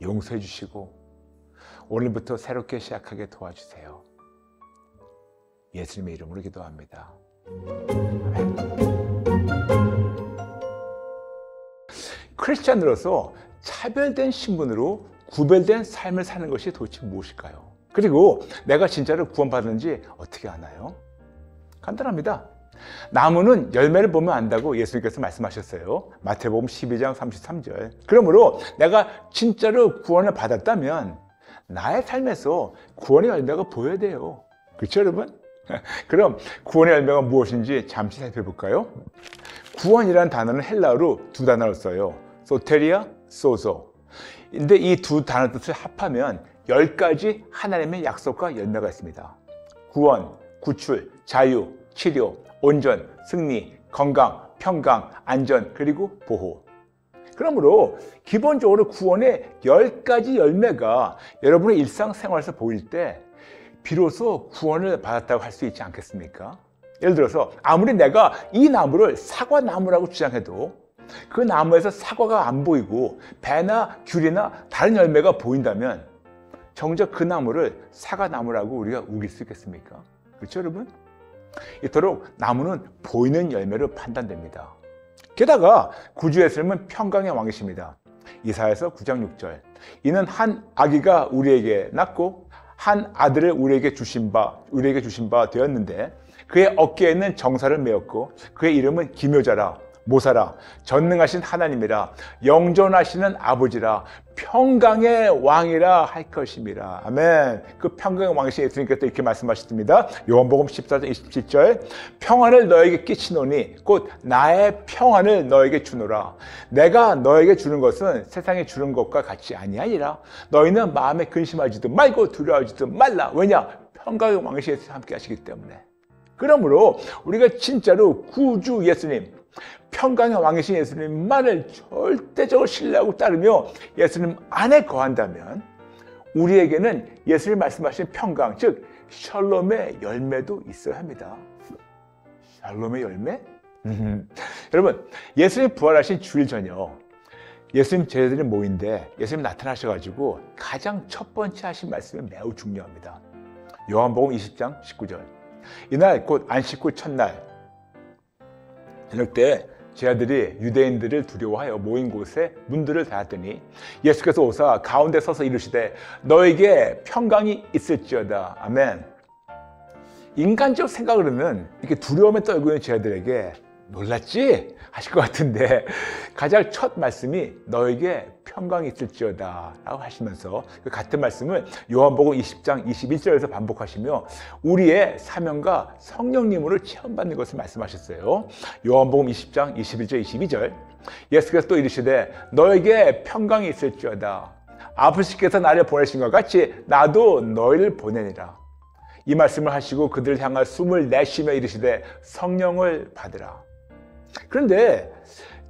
용서해 주시고 오늘부터 새롭게 시작하게 도와주세요. 예수님의 이름으로 기도합니다. 아멘. 크리스찬으로서 차별된 신분으로 구별된 삶을 사는 것이 도대체 무엇일까요? 그리고 내가 진짜로 구원받았는지 어떻게 아나요? 간단합니다. 나무는 열매를 보면 안다고 예수님께서 말씀하셨어요. 마태복음 12장 33절. 그러므로 내가 진짜로 구원을 받았다면 나의 삶에서 구원의 열매가 보여야 돼요. 그렇죠, 여러분? 그럼 구원의 열매가 무엇인지 잠시 살펴볼까요? 구원이라는 단어는 헬라어로 두 단어를 써요. 소테리아, 소소. 근데 이 두 단어 뜻을 합하면 10가지 하나님의 약속과 열매가 있습니다. 구원, 구출, 자유, 치료, 온전, 승리, 건강, 평강, 안전, 그리고 보호. 그러므로 기본적으로 구원의 10가지 열매가 여러분의 일상생활에서 보일 때 비로소 구원을 받았다고 할 수 있지 않겠습니까? 예를 들어서 아무리 내가 이 나무를 사과나무라고 주장해도 그 나무에서 사과가 안 보이고 배나 귤이나 다른 열매가 보인다면 정작 그 나무를 사과나무라고 우리가 우길 수 있겠습니까? 그렇죠, 여러분? 이토록 나무는 보이는 열매로 판단됩니다. 게다가 구주 예수님은 평강의 왕이십니다. 이사야서 9장 6절. 이는 한 아기가 우리에게 낳고 한 아들을 우리에게 주신 바 되었는데 그의 어깨에는 정사를 메었고 그의 이름은 기묘자라 모사라 전능하신 하나님이라 영존하시는 아버지라 평강의 왕이라 할 것입니다. 아멘. 그 평강의 왕이신 예수님께서 이렇게 말씀하셨습니다. 요한복음 14장 27절. 평안을 너에게 끼치노니 곧 나의 평안을 너에게 주노라. 내가 너에게 주는 것은 세상에 주는 것과 같이 아니하니라. 너희는 마음에 근심하지도 말고 두려워하지도 말라. 왜냐? 평강의 왕이신 예수님 함께 하시기 때문에. 그러므로 우리가 진짜로 구주 예수님, 평강의 왕이신 예수님만을 절대적으로 신뢰하고 따르며 예수님 안에 거한다면 우리에게는 예수님 말씀하신 평강, 즉 샬롬의 열매도 있어야 합니다. 샬롬의 열매? 여러분, 예수님 부활하신 주일 저녁 예수님 제자들이 모인데 예수님 나타나셔가지고 가장 첫 번째 하신 말씀이 매우 중요합니다. 요한복음 20장 19절. 이날 곧 안식 후 첫날 저녁 때 제자들이 유대인들을 두려워하여 모인 곳에 문들을 닫았더니 예수께서 오사 가운데 서서 이르시되 너에게 평강이 있을지어다. 아멘. 인간적 생각으로는 이렇게 두려움에 떨고 있는 제자들에게 놀랐지? 하실 것 같은데 가장 첫 말씀이 너에게 평강이 있을지어다 라고 하시면서 그 같은 말씀을 요한복음 20장 21절에서 반복하시며 우리의 사명과 성령님으로 체험받는 것을 말씀하셨어요. 요한복음 20장 21절 22절 예수께서 또 이르시되 너에게 평강이 있을지어다. 아버지께서 나를 보내신 것 같이 나도 너희를 보내니라. 이 말씀을 하시고 그들을 향하여 숨을 내쉬며 이르시되 성령을 받으라. 그런데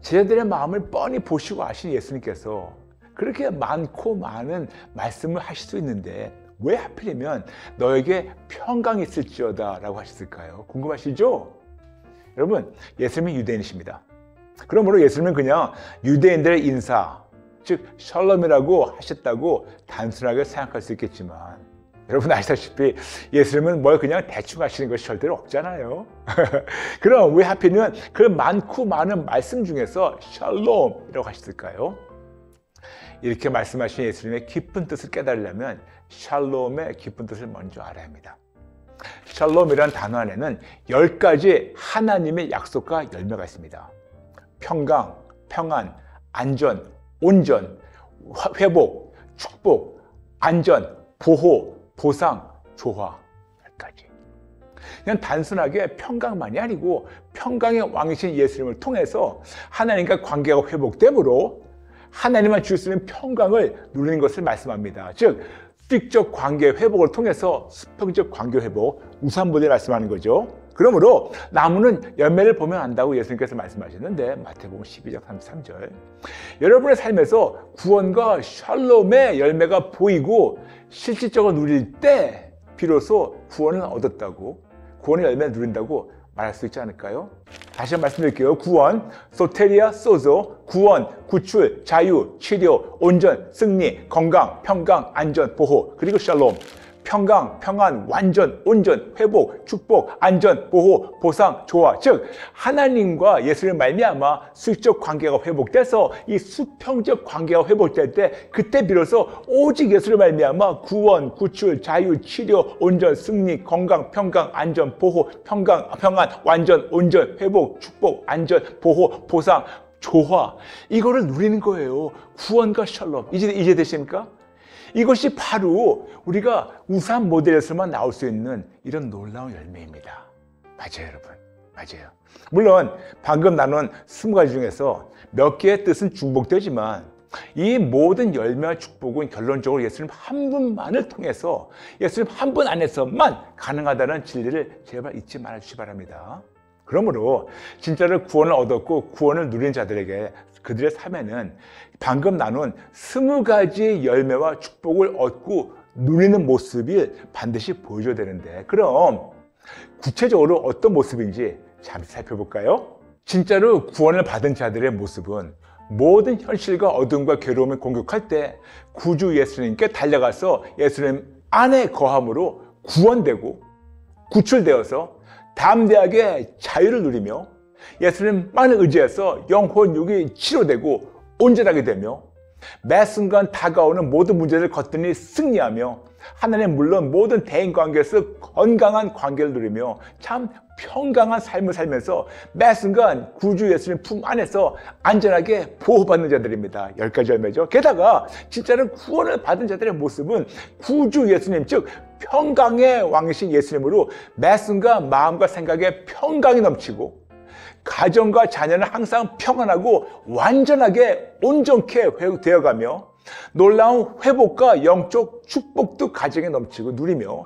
제자들의 마음을 뻔히 보시고 아신 예수님께서 그렇게 많고 많은 말씀을 하실 수 있는데 왜 하필이면 너에게 평강이 있을지어다 라고 하셨을까요? 궁금하시죠? 여러분, 예수님이 유대인이십니다. 그러므로 예수님은 그냥 유대인들의 인사, 즉 샬롬이라고 하셨다고 단순하게 생각할 수 있겠지만 여러분 아시다시피 예수님은 뭘 그냥 대충 하시는 것이 절대로 없잖아요. 그럼 왜 하필이면 그 많고 많은 말씀 중에서 샬롬이라고 하셨을까요? 이렇게 말씀하신 예수님의 깊은 뜻을 깨달으려면 샬롬의 깊은 뜻을 먼저 알아야 합니다. 샬롬이라는 단어 안에는 10가지 하나님의 약속과 열매가 있습니다. 평강, 평안, 안전, 온전, 회복, 축복, 안전, 보호, 보상, 조화 10가지. 그냥 단순하게 평강만이 아니고 평강의 왕이신 예수님을 통해서 하나님과 관계가 회복되므로 하나님만 줄 수 있는 평강을 누리는 것을 말씀합니다. 즉 수직적 관계 회복을 통해서 수평적 관계 회복, 우상보대 말씀하는 거죠. 그러므로 나무는 열매를 보면 안다고 예수님께서 말씀하셨는데 마태복음 12장 33절 여러분의 삶에서 구원과 샬롬의 열매가 보이고 실질적으로 누릴 때 비로소 구원을 얻었다고 구원의 열매를 누린다고 말할 수 있지 않을까요? 다시 한번 말씀드릴게요. 구원, 소테리아, 소조, 구원, 구출, 자유, 치료, 온전, 승리, 건강, 평강, 안전, 보호, 그리고 샬롬. 평강, 평안, 완전, 온전, 회복, 축복, 안전, 보호, 보상, 조화. 즉 하나님과 예수를 말미암아 수직적 관계가 회복돼서 이 수평적 관계가 회복될 때 그때 비로소 오직 예수를 말미암아 구원, 구출, 자유, 치료, 온전, 승리, 건강, 평강, 안전, 보호, 평강, 평안, 완전, 온전, 회복, 축복, 안전, 보호, 보상, 조화. 이거를 누리는 거예요. 구원과 샬롬. 이제 되십니까? 이것이 바로 우리가 우상 모델에서만 나올 수 있는 이런 놀라운 열매입니다. 맞아요, 여러분. 맞아요. 물론 방금 나눈 20가지 중에서 몇 개의 뜻은 중복되지만 이 모든 열매와 축복은 결론적으로 예수님 한 분만을 통해서 예수님 한 분 안에서만 가능하다는 진리를 제발 잊지 말아주시기 바랍니다. 그러므로 진짜로 구원을 얻었고 구원을 누린 자들에게 그들의 삶에는 방금 나눈 20가지 열매와 축복을 얻고 누리는 모습이 반드시 보여줘야 되는데 그럼 구체적으로 어떤 모습인지 잠시 살펴볼까요? 진짜로 구원을 받은 자들의 모습은 모든 현실과 어둠과 괴로움을 공격할 때 구주 예수님께 달려가서 예수님 안에 거함으로 구원되고 구출되어서 담대하게 자유를 누리며 예수님만을 의지해서 영혼 육이 치료되고 온전하게 되며 매 순간 다가오는 모든 문제를 거뜬히 승리하며 하나님 물론 모든 대인관계에서 건강한 관계를 누리며 참 평강한 삶을 살면서 매 순간 구주 예수님 품 안에서 안전하게 보호받는 자들입니다. 10가지 열매죠. 게다가 진짜로 구원을 받은 자들의 모습은 구주 예수님 즉 평강의 왕이신 예수님으로 매 순간 마음과 생각에 평강이 넘치고 가정과 자녀는 항상 평안하고 완전하게 온전케 되어가며 놀라운 회복과 영적 축복도 가정에 넘치고 누리며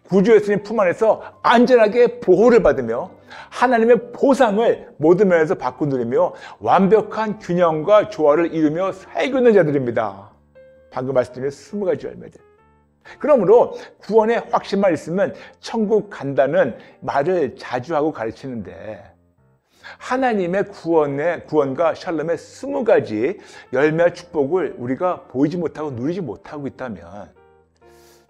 구주 예수님 품 안에서 안전하게 보호를 받으며 하나님의 보상을 모든 면에서 받고 누리며 완벽한 균형과 조화를 이루며 살고 있는 자들입니다. 방금 말씀드린 20가지 열매들. 그러므로 구원의 확신만 있으면 천국 간다는 말을 자주 하고 가르치는데 하나님의 구원과 샬롬의 20가지 열매와 축복을 우리가 보이지 못하고 누리지 못하고 있다면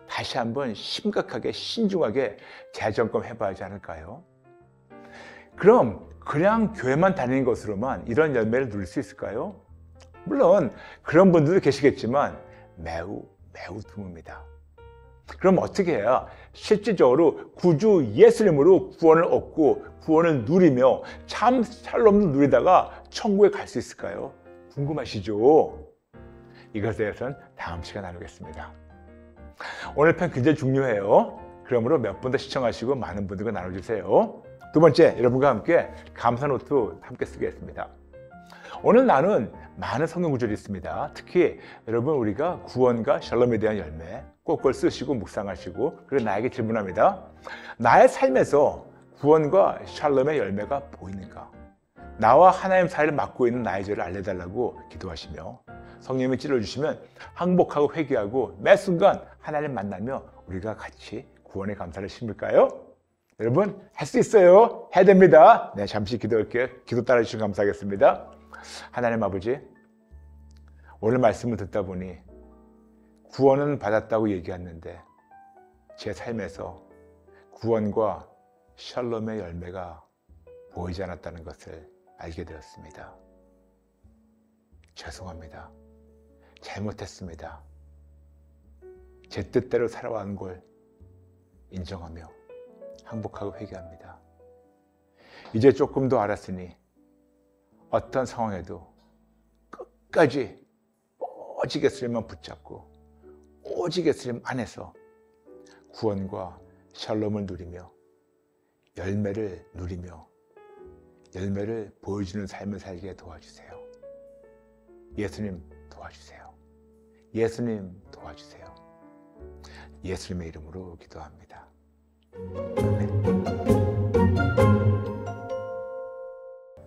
다시 한번 심각하게 신중하게 재점검 해봐야 하지 않을까요? 그럼 그냥 교회만 다니는 것으로만 이런 열매를 누릴 수 있을까요? 물론 그런 분들도 계시겠지만 매우 드뭅니다. 그럼 어떻게 해야 실질적으로 구주 예수님으로 구원을 얻고 구원을 누리며 참 샬롬을 누리다가 천국에 갈 수 있을까요? 궁금하시죠? 이것에 대해서는 다음 시간에 나누겠습니다. 오늘 편 굉장히 중요해요. 그러므로 몇 분 더 시청하시고 많은 분들과 나눠주세요. 두 번째, 여러분과 함께 감사 노트 함께 쓰겠습니다. 오늘 나눈 많은 성경 구절이 있습니다. 특히 여러분 우리가 구원과 샬롬에 대한 열매 꼭 그걸 쓰시고 묵상하시고 그리고 나에게 질문합니다. 나의 삶에서 구원과 샬롬의 열매가 보이는가? 나와 하나님 사이를 맡고 있는 나의 죄를 알려달라고 기도하시며 성령님이 찔러주시면 항복하고 회개하고 매 순간 하나님 만나며 우리가 같이 구원의 감사를 심을까요? 여러분 할 수 있어요. 해야 됩니다. 네, 잠시 기도할게요. 기도 따라 주시면 감사하겠습니다. 하나님 아버지, 오늘 말씀을 듣다 보니 구원은 받았다고 얘기했는데 제 삶에서 구원과 샬롬의 열매가 보이지 않았다는 것을 알게 되었습니다. 죄송합니다. 잘못했습니다. 제 뜻대로 살아온 걸 인정하며 항복하고 회개합니다. 이제 조금 더 알았으니 어떤 상황에도 끝까지 오직 예수님만 붙잡고 오직 예수님 안에서 구원과 샬롬을 누리며 열매를 누리며 열매를 보여주는 삶을 살게 도와주세요. 예수님 도와주세요. 예수님 도와주세요. 예수님의 이름으로 기도합니다. 아멘.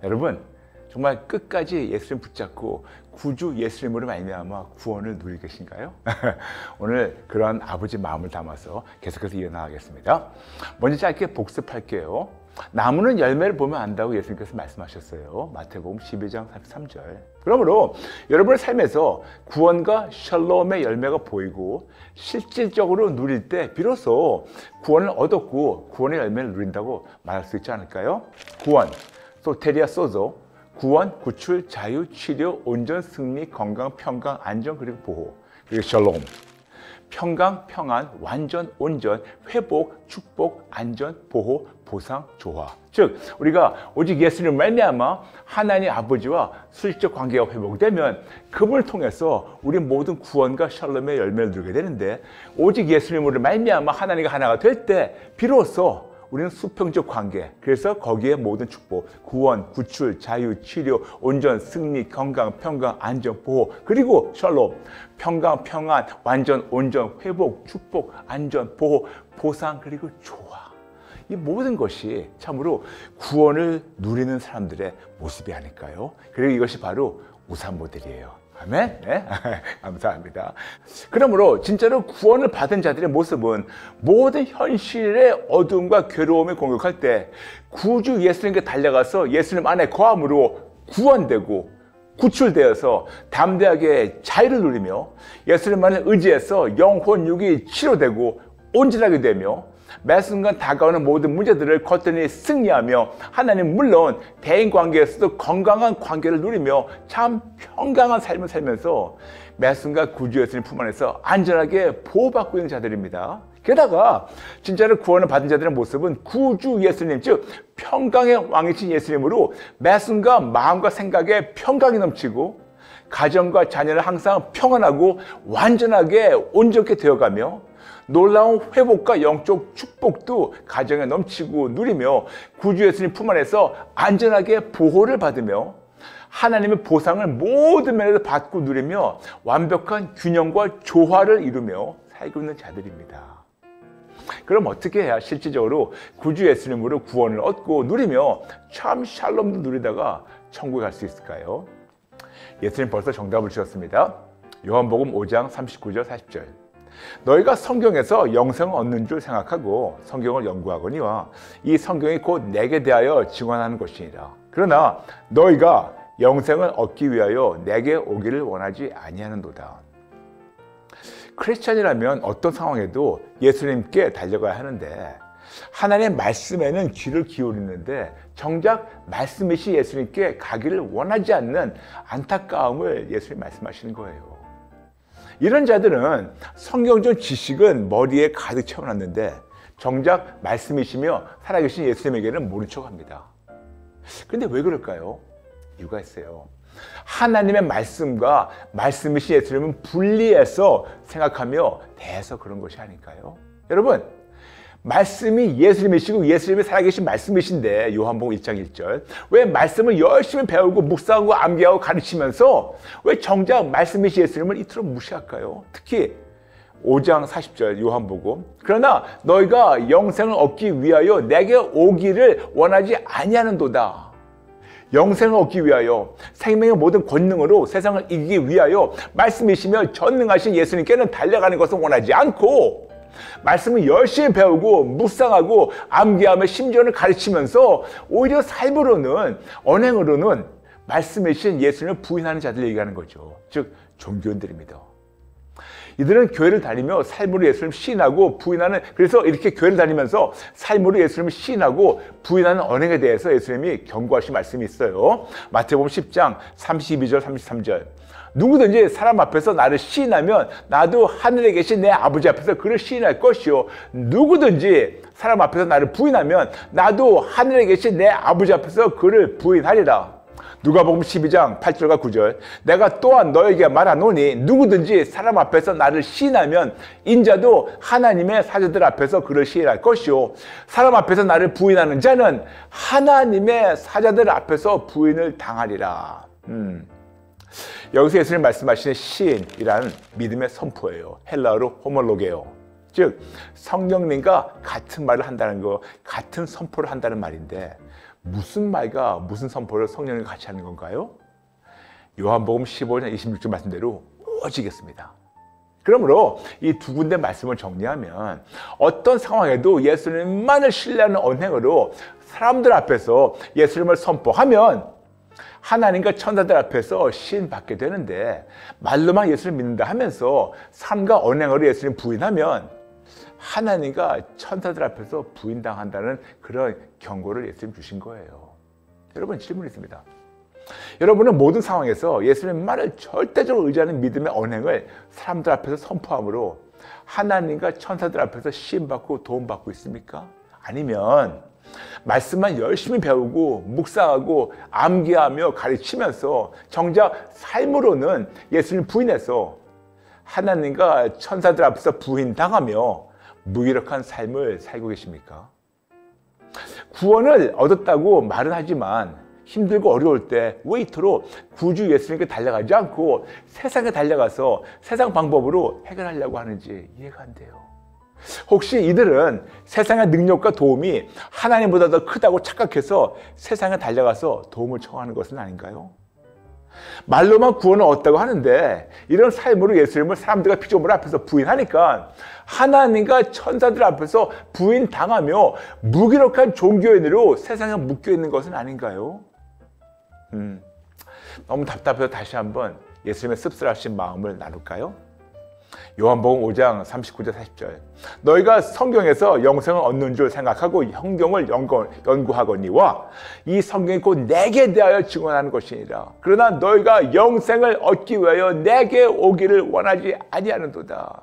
여러분, 정말 끝까지 예수님 붙잡고 구주 예수님으로 말미암아 구원을 누리고 계신가요? 오늘 그런 아버지 마음을 담아서 계속해서 이어나가겠습니다. 먼저 짧게 복습할게요. 나무는 열매를 보면 안다고 예수님께서 말씀하셨어요. 마태복음 12장 33절. 그러므로 여러분의 삶에서 구원과 샬롬의 열매가 보이고 실질적으로 누릴 때 비로소 구원을 얻었고 구원의 열매를 누린다고 말할 수 있지 않을까요? 구원, 소테리아 소조, 구원, 구출, 자유, 치료, 온전, 승리, 건강, 평강, 안전, 그리고 보호. 그리고 샬롬. 평강, 평안, 완전, 온전, 회복, 축복, 안전, 보호, 보상, 조화. 즉 우리가 오직 예수님을 말미암아 하나님 아버지와 수직적 관계가 회복되면 그분을 통해서 우리 모든 구원과 샬롬의 열매를 누리게 되는데, 오직 예수님으로 말미암아 하나님과 하나가 될 때 비로소 우리는 수평적 관계, 그래서 거기에 모든 축복, 구원, 구출, 자유, 치료, 온전, 승리, 건강, 평강, 안전, 보호, 그리고 샬롬, 평강, 평안, 완전, 온전, 회복, 축복, 안전, 보호, 보상, 그리고 조화. 이 모든 것이 참으로 구원을 누리는 사람들의 모습이 아닐까요? 그리고 이것이 바로 우상 모델이에요. 아멘? 네? 감사합니다. 그러므로 진짜로 구원을 받은 자들의 모습은 모든 현실의 어두움과 괴로움을 공격할 때 구주 예수님께 달려가서 예수님 안에 거함으로 구원되고 구출되어서 담대하게 자유를 누리며 예수님만을 의지해서 영혼, 육이 치료되고 온전하게 되며 매 순간 다가오는 모든 문제들을 거뜬히 승리하며 하나님 물론 대인관계에서도 건강한 관계를 누리며 참 평강한 삶을 살면서 매 순간 구주 예수님 품 안에서 안전하게 보호받고 있는 자들입니다. 게다가 진짜로 구원을 받은 자들의 모습은 구주 예수님, 즉 평강의 왕이신 예수님으로 매 순간 마음과 생각에 평강이 넘치고 가정과 자녀를 항상 평안하고 완전하게 온전하게 되어가며 놀라운 회복과 영적 축복도 가정에 넘치고 누리며 구주 예수님 품 안에서 안전하게 보호를 받으며 하나님의 보상을 모든 면에서 받고 누리며 완벽한 균형과 조화를 이루며 살고 있는 자들입니다. 그럼 어떻게 해야 실질적으로 구주 예수님으로 구원을 얻고 누리며 참 샬롬도 누리다가 천국에 갈 수 있을까요? 예수님 벌써 정답을 주셨습니다. 요한복음 5장 39절 40절. 너희가 성경에서 영생을 얻는 줄 생각하고 성경을 연구하거니와 이 성경이 곧 내게 대하여 증언하는 것이니라. 그러나 너희가 영생을 얻기 위하여 내게 오기를 원하지 아니하는도다. 크리스찬이라면 어떤 상황에도 예수님께 달려가야 하는데 하나님의 말씀에는 귀를 기울이는데 정작 말씀이신 예수님께 가기를 원하지 않는 안타까움을 예수님 말씀하시는 거예요. 이런 자들은 성경적 지식은 머리에 가득 채워놨는데 정작 말씀이시며 살아계신 예수님에게는 모른 척합니다. 근데 왜 그럴까요? 이유가 있어요. 하나님의 말씀과 말씀이신 예수님은 분리해서 생각하며 대해서 그런 것이 아닐까요? 여러분, 말씀이 예수님이시고 예수님이 살아계신 말씀이신데 요한복음 1장 1절 왜 말씀을 열심히 배우고 묵상하고 암기하고 가르치면서 왜 정작 말씀이신 예수님을 이토록 무시할까요? 특히 5장 40절 요한복음 그러나 너희가 영생을 얻기 위하여 내게 오기를 원하지 아니하는도다. 영생을 얻기 위하여 생명의 모든 권능으로 세상을 이기기 위하여 말씀이시며 전능하신 예수님께는 달려가는 것을 원하지 않고 말씀을 열심히 배우고 묵상하고 암기하며 심지어는 가르치면서 오히려 삶으로는 언행으로는 말씀이신 예수님을 부인하는 자들 얘기하는 거죠. 즉 종교인들입니다. 이들은 교회를 다니며 삶으로 예수님을 시인하고 부인하는, 그래서 이렇게 교회를 다니면서 삶으로 예수님을 시인하고 부인하는 언행에 대해서 예수님이 경고하신 말씀이 있어요. 마태복음 10장 32절 33절. 누구든지 사람 앞에서 나를 시인하면 나도 하늘에 계신 내 아버지 앞에서 그를 시인할 것이요, 누구든지 사람 앞에서 나를 부인하면 나도 하늘에 계신 내 아버지 앞에서 그를 부인하리라. 누가복음 12장 8절과 9절. 내가 또한 너에게 말하노니 누구든지 사람 앞에서 나를 시인하면 인자도 하나님의 사자들 앞에서 그를 시인할 것이요, 사람 앞에서 나를 부인하는 자는 하나님의 사자들 앞에서 부인을 당하리라. 여기서 예수님 말씀하시는 시인이라는 믿음의 선포예요. 헬라어로 호몰로게요. 즉 성령님과 같은 말을 한다는 거, 같은 선포를 한다는 말인데, 무슨 말과 무슨 선포를 성령님과 같이 하는 건가요? 요한복음 15장 26절 말씀대로 오직했습니다. 그러므로 이 두 군데 말씀을 정리하면 어떤 상황에도 예수님만을 신뢰하는 언행으로 사람들 앞에서 예수님을 선포하면 하나님과 천사들 앞에서 시인받게 되는데, 말로만 예수를 믿는다 하면서 삶과 언행으로 예수님 부인하면 하나님과 천사들 앞에서 부인당한다는 그런 경고를 예수님 주신 거예요. 여러분, 질문이 있습니다. 여러분은 모든 상황에서 예수님 말을 절대적으로 의지하는 믿음의 언행을 사람들 앞에서 선포함으로 하나님과 천사들 앞에서 시인받고 도움받고 있습니까? 아니면 말씀만 열심히 배우고 묵상하고 암기하며 가르치면서 정작 삶으로는 예수님 부인해서 하나님과 천사들 앞에서 부인당하며 무기력한 삶을 살고 계십니까? 구원을 얻었다고 말은 하지만 힘들고 어려울 때 웨이터로 구주 예수님께 달려가지 않고 세상에 달려가서 세상 방법으로 해결하려고 하는지 이해가 안 돼요. 혹시 이들은 세상의 능력과 도움이 하나님보다 더 크다고 착각해서 세상에 달려가서 도움을 청하는 것은 아닌가요? 말로만 구원을 얻었다고 하는데 이런 삶으로 예수님을 사람들과 피조물 앞에서 부인하니까 하나님과 천사들 앞에서 부인당하며 무기력한 종교인으로 세상에 묶여있는 것은 아닌가요? 너무 답답해서 다시 한번 예수님의 씁쓸하신 마음을 나눌까요? 요한복음 5장 39절 40절. 너희가 성경에서 영생을 얻는 줄 생각하고 성경을 연구하거니와 이 성경이 곧 내게 대하여 증언하는 것이니라. 그러나 너희가 영생을 얻기 위하여 내게 오기를 원하지 아니하는도다.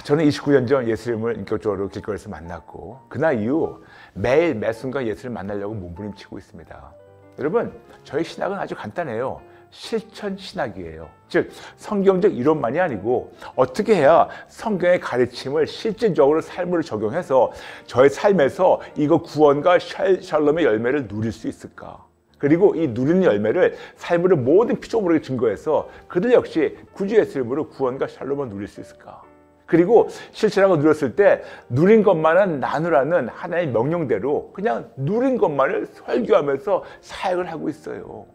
저는 29년 전 예수님을 인격적으로 길거리에서 만났고 그날 이후 매일 매 순간 예수님을 만나려고 몸부림치고 있습니다. 여러분, 저희 신학은 아주 간단해요. 실천 신학이에요. 즉 성경적 이론만이 아니고 어떻게 해야 성경의 가르침을 실질적으로 삶으로 적용해서 저의 삶에서 이거 구원과 샬롬의 열매를 누릴 수 있을까? 그리고 이 누리는 열매를 삶으로 모든 피조물에게 증거해서 그들 역시 구주 예수님으로 구원과 샬롬을 누릴 수 있을까? 그리고 실천하고 누렸을 때 누린 것만은 나누라는 하나의 명령대로 그냥 누린 것만을 설교하면서 사역을 하고 있어요.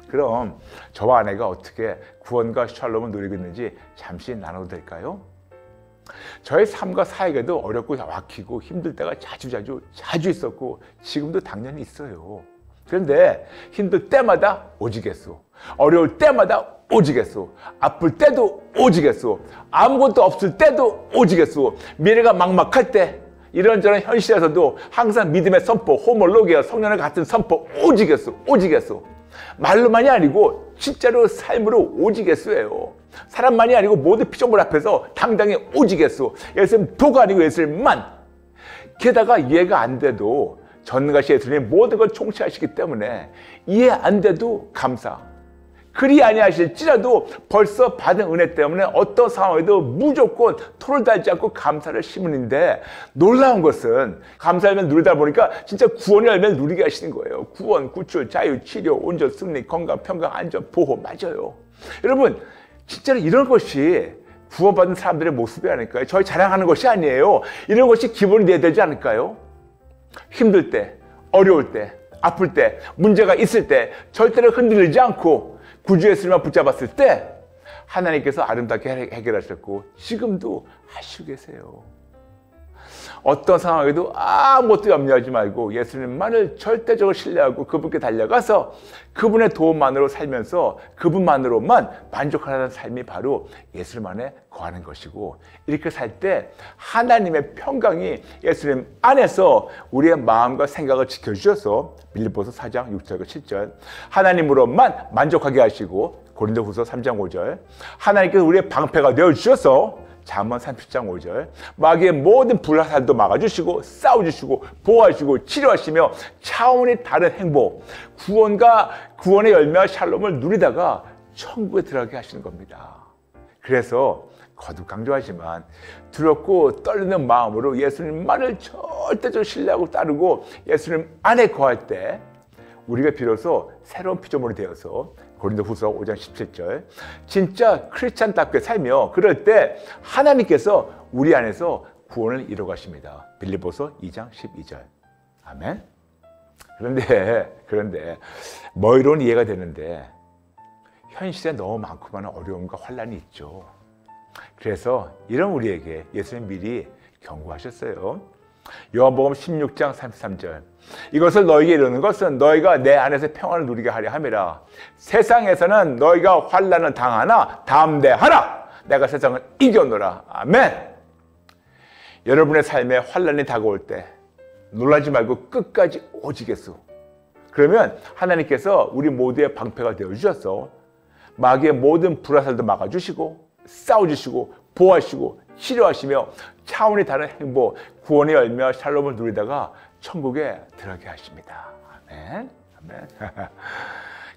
그럼 저와 아내가 어떻게 구원과 샬롬을 누리고 있는지 잠시 나눠도 될까요? 저의 삶과 사역에도 어렵고 막히고 힘들 때가 자주 있었고 지금도 당연히 있어요. 그런데 힘들 때마다 오직했소. 어려울 때마다 오직했소. 아플 때도 오직했소. 아무것도 없을 때도 오직했소. 미래가 막막할 때 이런저런 현실에서도 항상 믿음의 선포, 호몰로게아, 성령의 같은 선포, 오직했소. 말로만이 아니고 진짜로 삶으로 오직했어요. 사람만이 아니고 모든 피조물 앞에서 당당히 오직했어. 예수님 도가 아니고 예수님만. 게다가 이해가 안 돼도 전능하신 예수님 모든 걸 총체하시기 때문에 이해 안 돼도 감사. 그리 아니하실지라도 벌써 받은 은혜 때문에 어떤 상황에도 무조건 토를 달지 않고 감사를 심으는데, 놀라운 것은 감사 열매를 누리다 보니까 진짜 구원의 열매를 누리게 하시는 거예요. 구원, 구출, 자유, 치료, 온전, 승리, 건강, 평강, 안전, 보호. 맞아요. 여러분, 진짜로 이런 것이 구원받은 사람들의 모습이 아닐까요? 저희 자랑하는 것이 아니에요. 이런 것이 기본이 돼야 되지 않을까요? 힘들 때, 어려울 때, 아플 때, 문제가 있을 때 절대로 흔들리지 않고 구주 예수님만 붙잡았을 때 하나님께서 아름답게 해결하셨고 지금도 하시고 계세요. 어떤 상황에도 아무것도 염려하지 말고 예수님만을 절대적으로 신뢰하고 그분께 달려가서 그분의 도움만으로 살면서 그분만으로만 만족하는 삶이 바로 예수님 안에 거하는 것이고, 이렇게 살 때 하나님의 평강이 예수님 안에서 우리의 마음과 생각을 지켜주셔서 빌립보서 4장 6절과 7절 하나님으로만 만족하게 하시고, 고린도후서 3장 5절 하나님께서 우리의 방패가 되어주셔서 잠언 30장 5절 마귀의 모든 불화살도 막아주시고 싸워주시고 보호하시고 치료하시며 차원이 다른 행복, 구원의 열매와 샬롬을 누리다가 천국에 들어가게 하시는 겁니다. 그래서 거듭 강조하지만 두렵고 떨리는 마음으로 예수님만을 절대적으로 신뢰하고 따르고 예수님 안에 거할 때 우리가 비로소 새로운 피조물이 되어서 고린도후서 5장 17절 진짜 크리스찬답게 살며 그럴 때 하나님께서 우리 안에서 구원을 이루어 가십니다. 빌립보서 2장 12절. 아멘. 그런데 머리로는 이해가 되는데 현실에 너무 많고 많은 어려움과 환란이 있죠. 그래서 이런 우리에게 예수님 미리 경고하셨어요. 요한복음 16장 33절 이것을 너희에게 이르는 것은 너희가 내 안에서 평안을 누리게 하려 함이라. 세상에서는 너희가 환난을 당하나 담대하라. 내가 세상을 이겨노라. 아멘. 여러분의 삶에 환난이 다가올 때 놀라지 말고 끝까지 오직 예수. 그러면 하나님께서 우리 모두의 방패가 되어주셔서 마귀의 모든 불화살도 막아주시고 싸워주시고 보호하시고 치료하시며 차원이 다른 행복, 구원의 열매와 샬롬을 누리다가 천국에 들어가게 하십니다. 아멘. 아멘.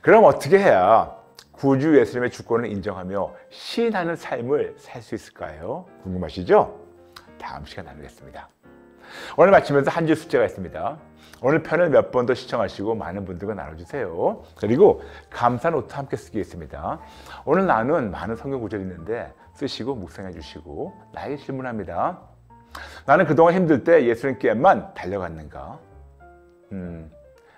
그럼 어떻게 해야 구주 예수님의 주권을 인정하며 시인하는 삶을 살 수 있을까요? 궁금하시죠? 다음 시간 나누겠습니다. 오늘 마치면서 한 줄 숙제가 있습니다. 오늘 편을 몇 번 더 시청하시고 많은 분들과 나눠주세요. 그리고 감사 노트 함께 쓰겠습니다. 오늘 나눈 많은 성경 구절이 있는데 쓰시고 묵상해 주시고 나에게 질문합니다. 나는 그동안 힘들 때 예수님께만 달려갔는가?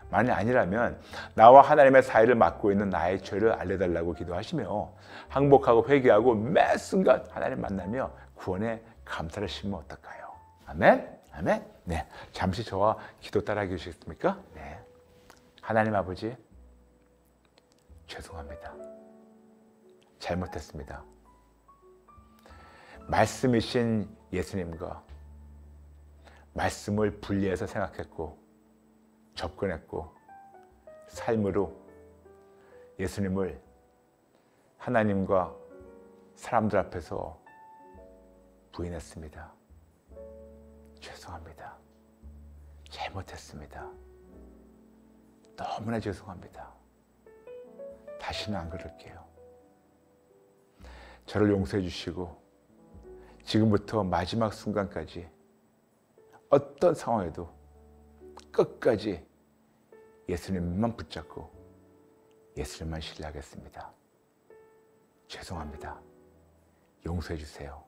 만약 아니라면 나와 하나님의 사이를 막고 있는 나의 죄를 알려달라고 기도하시며 항복하고 회개하고 매 순간 하나님 만나며 구원에 감사를 심으면 어떨까요? 아멘? 아멘? 네, 잠시 저와 기도 따라해 주시겠습니까? 네. 하나님 아버지, 죄송합니다. 잘못했습니다. 말씀이신 예수님과 말씀을 분리해서 생각했고 접근했고 삶으로 예수님을 하나님과 사람들 앞에서 부인했습니다. 죄송합니다. 잘못했습니다. 너무나 죄송합니다. 다시는 안 그럴게요. 저를 용서해 주시고 지금부터 마지막 순간까지 어떤 상황에도 끝까지 예수님만 붙잡고 예수님만 신뢰하겠습니다. 죄송합니다. 용서해 주세요.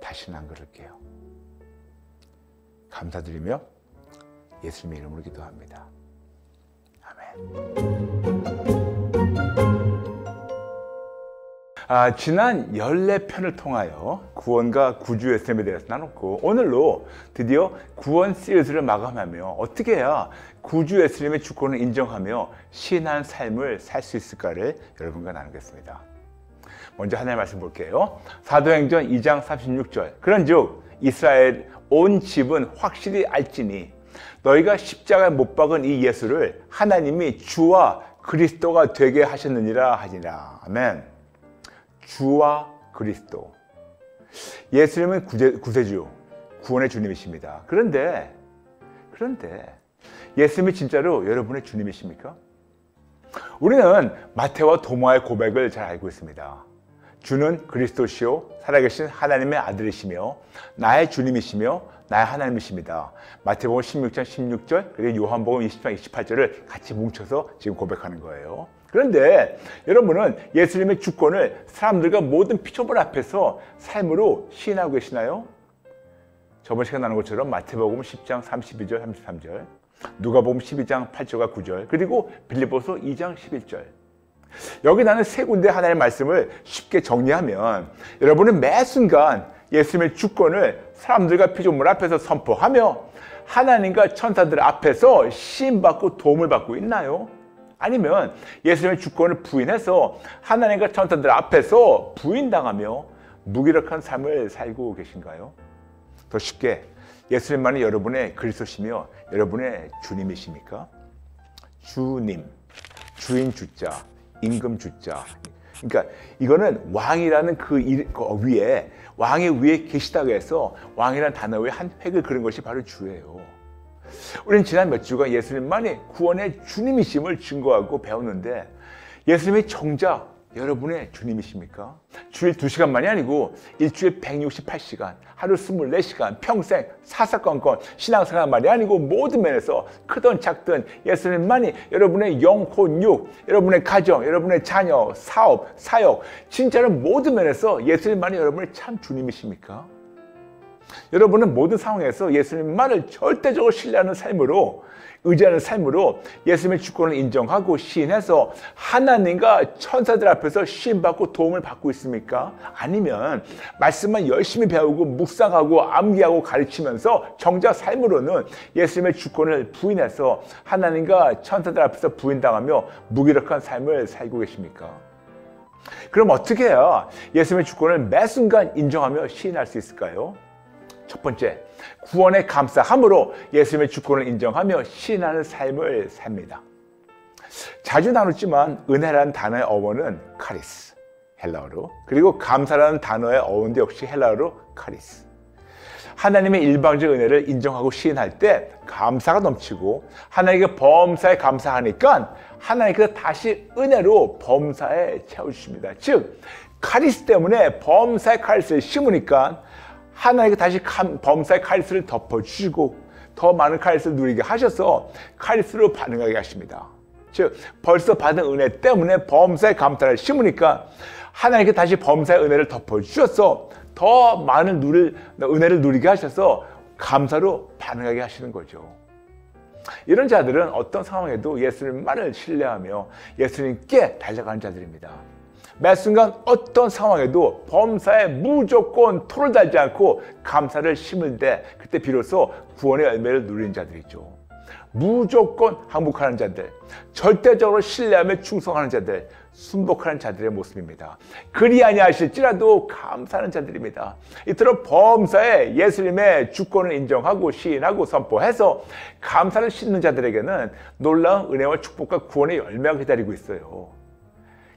다시는 안 그럴게요. 감사드리며 예수님의 이름으로 기도합니다. 아멘. 지난 14편을 통하여 구원과 구주 예수님에 대해서 나눴고 오늘로 드디어 구원 시리즈를 마감하며 어떻게 해야 구주 예수님의 주권을 인정하며 신한 삶을 살 수 있을까를 여러분과 나누겠습니다. 먼저 하나님의 말씀 볼게요. 사도행전 2장 36절 그런즉 이스라엘 온 집은 확실히 알지니 너희가 십자가에 못 박은 이 예수를 하나님이 주와 그리스도가 되게 하셨느니라 하니라. 아멘. 주와 그리스도. 예수님은 구세주, 구원의 주님이십니다. 그런데 예수님이 진짜로 여러분의 주님이십니까? 우리는 마태와 도마의 고백을 잘 알고 있습니다. 주는 그리스도시요 살아계신 하나님의 아들이시며 나의 주님이시며 나의 하나님이십니다. 마태복음 16장 16절 그리고 요한복음 20장 28절을 같이 뭉쳐서 지금 고백하는 거예요. 그런데 여러분은 예수님의 주권을 사람들과 모든 피조물 앞에서 삶으로 시인하고 계시나요? 저번 시간 나눈 것처럼 마태복음 10장 32절 33절 누가복음 12장 8절과 9절 그리고 빌립보서 2장 11절 여기 나는 세 군데 하나님의 말씀을 쉽게 정리하면 여러분은 매 순간 예수님의 주권을 사람들과 피조물 앞에서 선포하며 하나님과 천사들 앞에서 시임받고 도움을 받고 있나요? 아니면 예수님의 주권을 부인해서 하나님과 천사들 앞에서 부인당하며 무기력한 삶을 살고 계신가요? 더 쉽게 예수님만이 여러분의 그리스도시며 여러분의 주님이십니까? 주님, 주인 주자, 임금 주자. 그러니까 이거는 왕이라는 그 위에 왕의 위에 계시다고 해서 왕이라는 단어 위에 한 획을 그린 것이 바로 주예요. 우리는 지난 몇 주간 예수님만이 구원의 주님이심을 증거하고 배웠는데 예수님이 정작 여러분의 주님이십니까? 주일 2시간만이 아니고 일주일 168시간, 하루 24시간, 평생 사사건건 신앙생활만이 아니고 모든 면에서 크든 작든 예수님만이 여러분의 영혼, 육, 여러분의 가정, 여러분의 자녀, 사업, 사역, 진짜로 모든 면에서 예수님만이 여러분의 참 주님이십니까? 여러분은 모든 상황에서 예수님만을 절대적으로 신뢰하는 삶으로 의지하는 삶으로 예수님의 주권을 인정하고 시인해서 하나님과 천사들 앞에서 시인받고 도움을 받고 있습니까? 아니면 말씀만 열심히 배우고 묵상하고 암기하고 가르치면서 정작 삶으로는 예수님의 주권을 부인해서 하나님과 천사들 앞에서 부인당하며 무기력한 삶을 살고 계십니까? 그럼 어떻게 해야 예수님의 주권을 매 순간 인정하며 시인할 수 있을까요? 첫 번째, 구원에 감사함으로 예수님의 주권을 인정하며 시인하는 삶을 삽니다. 자주 나눴지만 은혜라는 단어의 어원은 카리스, 헬라어로. 그리고 감사라는 단어의 어원도 역시 헬라어로 카리스. 하나님의 일방적 은혜를 인정하고 시인할 때 감사가 넘치고 하나님께 범사에 감사하니까 하나님께서 다시 은혜로 범사에 채워주십니다. 즉, 카리스 때문에 범사의 카리스를 심으니까 하나님께 다시 범사의 카리스를 덮어주시고 더 많은 카리스를 누리게 하셔서 카리스로 반응하게 하십니다. 즉 벌써 받은 은혜 때문에 범사의 감사를 심으니까 하나님께 다시 범사의 은혜를 덮어주셔서 더 많은 은혜를 누리게 하셔서 감사로 반응하게 하시는 거죠. 이런 자들은 어떤 상황에도 예수님만을 신뢰하며 예수님께 달려가는 자들입니다. 매 순간 어떤 상황에도 범사에 무조건 토를 달지 않고 감사를 심을 때 그때 비로소 구원의 열매를 누리는 자들이죠. 무조건 항복하는 자들, 절대적으로 신뢰하며 충성하는 자들, 순복하는 자들의 모습입니다. 그리 아니하실지라도 감사하는 자들입니다. 이토록 범사에 예수님의 주권을 인정하고 시인하고 선포해서 감사를 싣는 자들에게는 놀라운 은혜와 축복과 구원의 열매가 기다리고 있어요.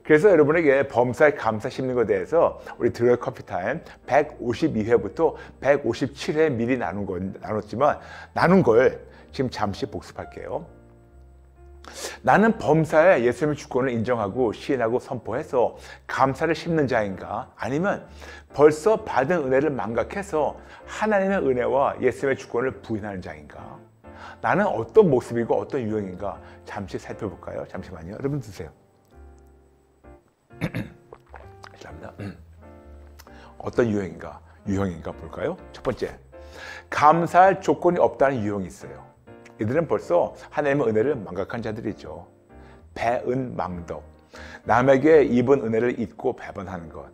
그래서 여러분에게 범사에 감사 심는 것에 대해서 우리 드로이 커피타임 152회부터 157회 미리 나눴지만 나눈 걸 지금 잠시 복습할게요. 나는 범사에 예수님의 주권을 인정하고 시인하고 선포해서 감사를 심는 자인가? 아니면 벌써 받은 은혜를 망각해서 하나님의 은혜와 예수님의 주권을 부인하는 자인가? 나는 어떤 모습이고 어떤 유형인가? 잠시 살펴볼까요? 잠시만요. 여러분 드세요. 감사합니다. 어떤 유형인가 볼까요? 첫 번째, 감사할 조건이 없다는 유형이 있어요. 이들은 벌써 하나님의 은혜를 망각한 자들이죠. 배은망덕, 남에게 입은 은혜를 잊고 배반하는 것.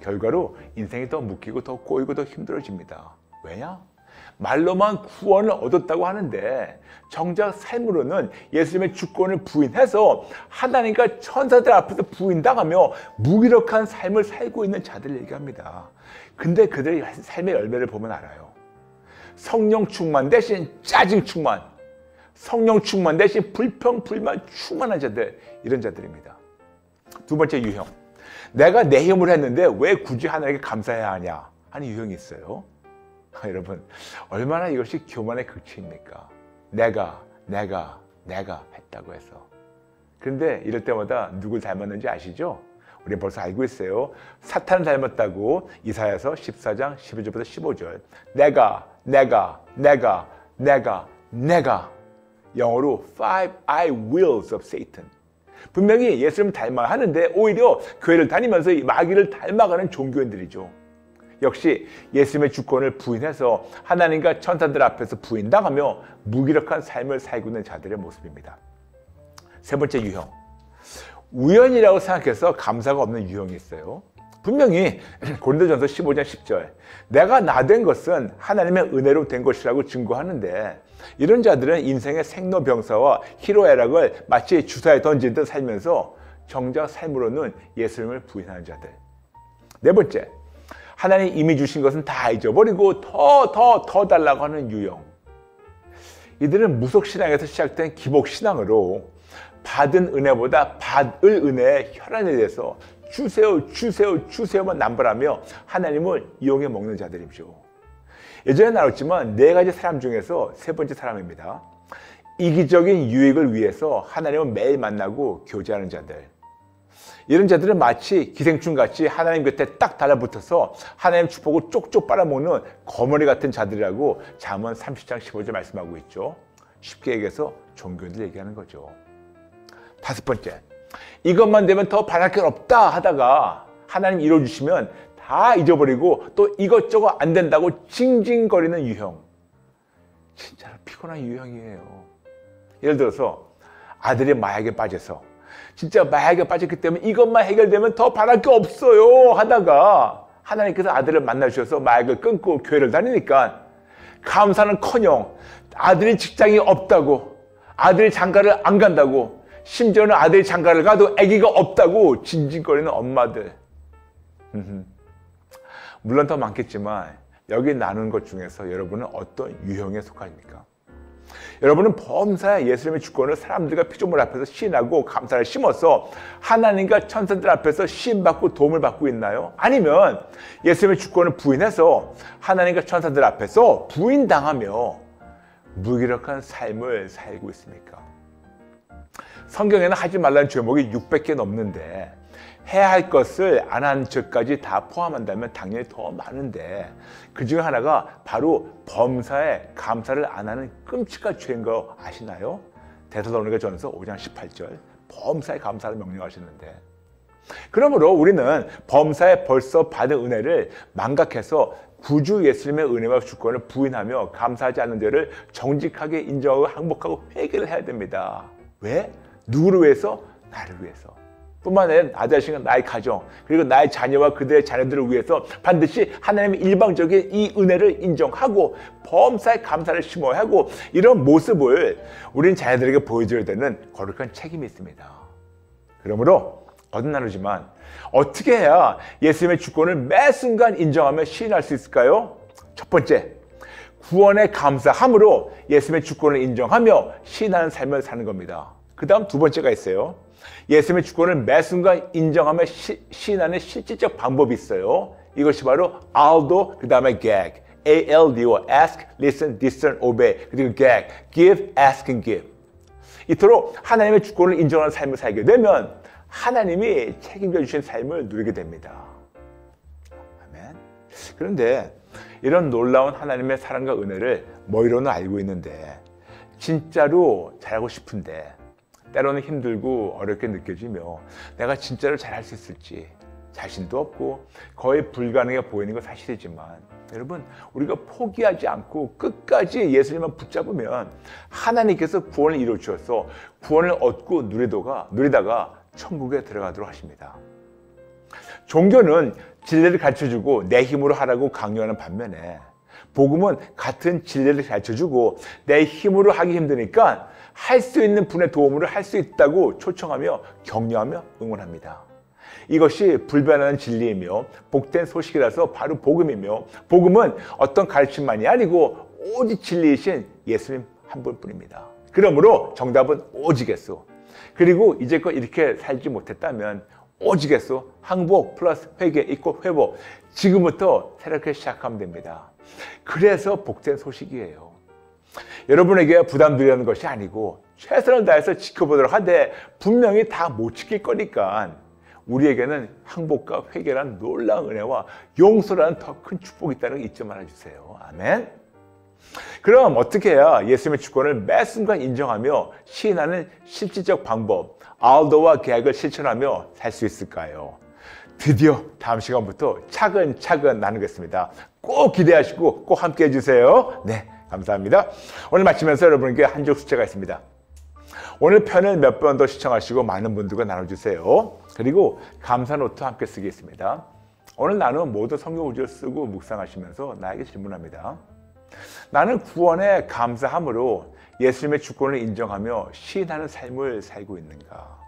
결과로 인생이 더 묶이고 더 꼬이고 더 힘들어집니다. 왜냐? 말로만 구원을 얻었다고 하는데 정작 삶으로는 예수님의 주권을 부인해서 하나님과 천사들 앞에서 부인당하며 무기력한 삶을 살고 있는 자들을 얘기합니다. 근데 그들의 삶의 열매를 보면 알아요. 성령 충만 대신 짜증 충만, 성령 충만 대신 불평, 불만 충만한 자들, 이런 자들입니다. 두 번째 유형, 내가 내 힘으로 했는데 왜 굳이 하나님께 감사해야 하냐 하는 유형이 있어요. 여러분, 얼마나 이것이 교만의 극치입니까? 내가 했다고 해서. 그런데 이럴 때마다 누굴 닮았는지 아시죠? 우리 벌써 알고 있어요. 사탄을 닮았다고 이사야서 14장 12절부터 15절. 내가. 영어로 Five Eye Wheels of Satan. 분명히 예수님을 닮아야 하는데 오히려 교회를 다니면서 이 마귀를 닮아가는 종교인들이죠. 역시 예수님의 주권을 부인해서 하나님과 천사들 앞에서 부인당하며 무기력한 삶을 살고 있는 자들의 모습입니다. 세 번째 유형, 우연이라고 생각해서 감사가 없는 유형이 있어요. 분명히 고린도전서 15장 10절 내가 나 된 것은 하나님의 은혜로 된 것이라고 증거하는데 이런 자들은 인생의 생로병사와 희로애락을 마치 주사에 던지듯 살면서 정작 삶으로는 예수님을 부인하는 자들. 네 번째, 하나님 이미 주신 것은 다 잊어버리고 더 달라고 하는 유형. 이들은 무속신앙에서 시작된 기복신앙으로 받은 은혜보다 받을 은혜에 혈안에 대해서 주세요만 남발하며 하나님을 이용해 먹는 자들이죠. 예전에 나눴지만 네 가지 사람 중에서 세 번째 사람입니다. 이기적인 유익을 위해서 하나님을 매일 만나고 교제하는 자들. 이런 자들은 마치 기생충같이 하나님 곁에 딱 달라붙어서 하나님 축복을 쪽쪽 빨아먹는 거머리 같은 자들이라고 잠언 30장 15절 말씀하고 있죠. 쉽게 얘기해서 종교인들 얘기하는 거죠. 다섯 번째, 이것만 되면 더 바랄 게 없다 하다가 하나님 이뤄주시면 다 잊어버리고 또 이것저것 안 된다고 징징거리는 유형. 진짜로 피곤한 유형이에요. 예를 들어서 아들이 마약에 빠져서 진짜 마약에 빠졌기 때문에 이것만 해결되면 더 바랄 게 없어요 하다가 하나님께서 아들을 만나주셔서 마약을 끊고 교회를 다니니까 감사는커녕 아들이 직장이 없다고, 아들이 장가를 안 간다고, 심지어는 아들이 장가를 가도 아기가 없다고 징징거리는 엄마들. 물론 더 많겠지만 여기 나눈 것 중에서 여러분은 어떤 유형에 속하십니까? 여러분은 범사의 예수님의 주권을 사람들과 피조물 앞에서 시인하고 감사를 심어서 하나님과 천사들 앞에서 시인받고 도움을 받고 있나요? 아니면 예수님의 주권을 부인해서 하나님과 천사들 앞에서 부인당하며 무기력한 삶을 살고 있습니까? 성경에는 하지 말라는 죄목이 600개 넘는데 해야 할 것을 안 한 죄까지 다 포함한다면 당연히 더 많은데 그 중에 하나가 바로 범사에 감사를 안 하는 끔찍한 죄인 거 아시나요? 데살로니가전서 5장 18절 범사에 감사를 명령하시는데, 그러므로 우리는 범사에 벌써 받은 은혜를 망각해서 구주 예수님의 은혜와 주권을 부인하며 감사하지 않는 죄를 정직하게 인정하고 항복하고 회개를 해야 됩니다. 왜? 누구를 위해서? 나를 위해서. 뿐만 아니라 나 자신과 나의 가정 그리고 나의 자녀와 그들의 자녀들을 위해서 반드시 하나님의 일방적인 이 은혜를 인정하고 범사에 감사를 심어야 하고, 이런 모습을 우리는 자녀들에게 보여줘야 되는 거룩한 책임이 있습니다. 그러므로 거듭나누지만 어떻게 해야 예수님의 주권을 매 순간 인정하며 시인할 수 있을까요? 첫 번째, 구원에 감사함으로 예수님의 주권을 인정하며 시인하는 삶을 사는 겁니다. 그 다음 두 번째가 있어요. 예수님의 주권을 매 순간 인정하며 시인하는 실질적 방법이 있어요. 이것이 바로 ALDO, 그 다음에 GAG. ALDO, Ask, Listen, Discern, Obey. 그리고 GAG, Give, Ask and Give. 이토록 하나님의 주권을 인정하는 삶을 살게 되면 하나님이 책임져 주신 삶을 누리게 됩니다. 아멘. 그런데 이런 놀라운 하나님의 사랑과 은혜를 머리로는 알고 있는데 진짜로 잘하고 싶은데 때로는 힘들고 어렵게 느껴지며 내가 진짜로 잘할 수 있을지 자신도 없고 거의 불가능해 보이는 건 사실이지만, 여러분, 우리가 포기하지 않고 끝까지 예수님만 붙잡으면 하나님께서 구원을 이루어 주셔서 구원을 얻고 누리다가 천국에 들어가도록 하십니다. 종교는 진리를 가르쳐주고 내 힘으로 하라고 강요하는 반면에 복음은 같은 진리를 가르쳐주고 내 힘으로 하기 힘드니까 할 수 있는 분의 도움으로 할 수 있다고 초청하며 격려하며 응원합니다. 이것이 불변하는 진리이며 복된 소식이라서 바로 복음이며, 복음은 어떤 가르침만이 아니고 오직 진리이신 예수님 한 분뿐입니다. 그러므로 정답은 오직에서, 그리고 이제껏 이렇게 살지 못했다면 오직에서 항복 플러스 회개 이꼬 회복, 지금부터 새롭게 시작하면 됩니다. 그래서 복된 소식이에요. 여러분에게 부담 드리는 것이 아니고 최선을 다해서 지켜보도록 하되 분명히 다 못 지킬 거니까 우리에게는 항복과 회개란 놀라운 은혜와 용서라는 더 큰 축복이 있다는 걸 잊지 말아주세요. 아멘. 그럼 어떻게 해야 예수님의 주권을 매 순간 인정하며 시인하는 실질적 방법, ALDO와 계약을 실천하며 살 수 있을까요? 드디어 다음 시간부터 차근차근 나누겠습니다. 꼭 기대하시고 꼭 함께 해주세요. 네, 감사합니다. 오늘 마치면서 여러분께 한 줄 숙제가 있습니다. 오늘 편을 몇 번 더 시청하시고 많은 분들과 나눠주세요. 그리고 감사 노트 함께 쓰겠습니다. 오늘 나는 모두 성경 구절 쓰고 묵상하시면서 나에게 질문합니다. 나는 구원에 감사함으로 예수님의 주권을 인정하며 시인하는 삶을 살고 있는가?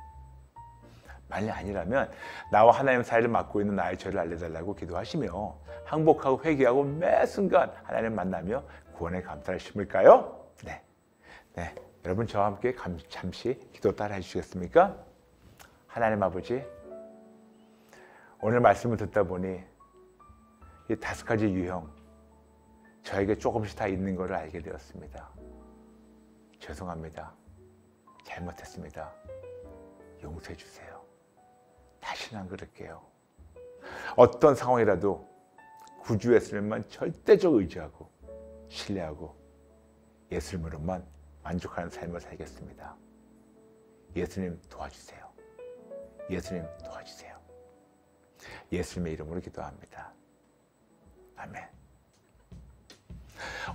만약 아니라면 나와 하나님 사이를 맡고 있는 나의 죄를 알려달라고 기도하시며 항복하고 회개하고 매 순간 하나님 만나며 구원의 감사를 심을까요? 네. 여러분 저와 함께 잠시 기도 따라 해주시겠습니까? 하나님 아버지, 오늘 말씀을 듣다 보니 이 5가지 유형 저에게 조금씩 다 있는 것을 알게 되었습니다. 죄송합니다. 잘못했습니다. 용서해 주세요. 다시는 안 그럴게요. 어떤 상황이라도 구주 예수님만 절대적 의지하고 신뢰하고 예수님으로만 만족하는 삶을 살겠습니다. 예수님 도와주세요. 예수님 도와주세요. 예수님의 이름으로 기도합니다. 아멘.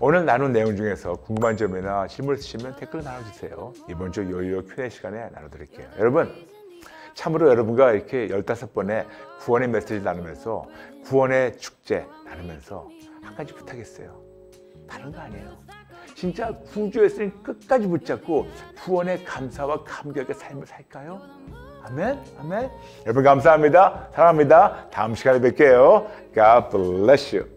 오늘 나눈 내용 중에서 궁금한 점이나 질문 있으시면 댓글 나눠주세요. 이번 주 요요 Q&A 시간에 나눠드릴게요. 여러분, 참으로 여러분과 이렇게 15번의 구원의 메시지를 나누면서 구원의 축제 나누면서 한 가지 부탁했어요. 다른 거 아니에요. 진짜 구주 예수님 끝까지 붙잡고 구원의 감사와 감격의 삶을 살까요? 아멘, 아멘. 여러분 감사합니다. 사랑합니다. 다음 시간에 뵐게요. God bless you.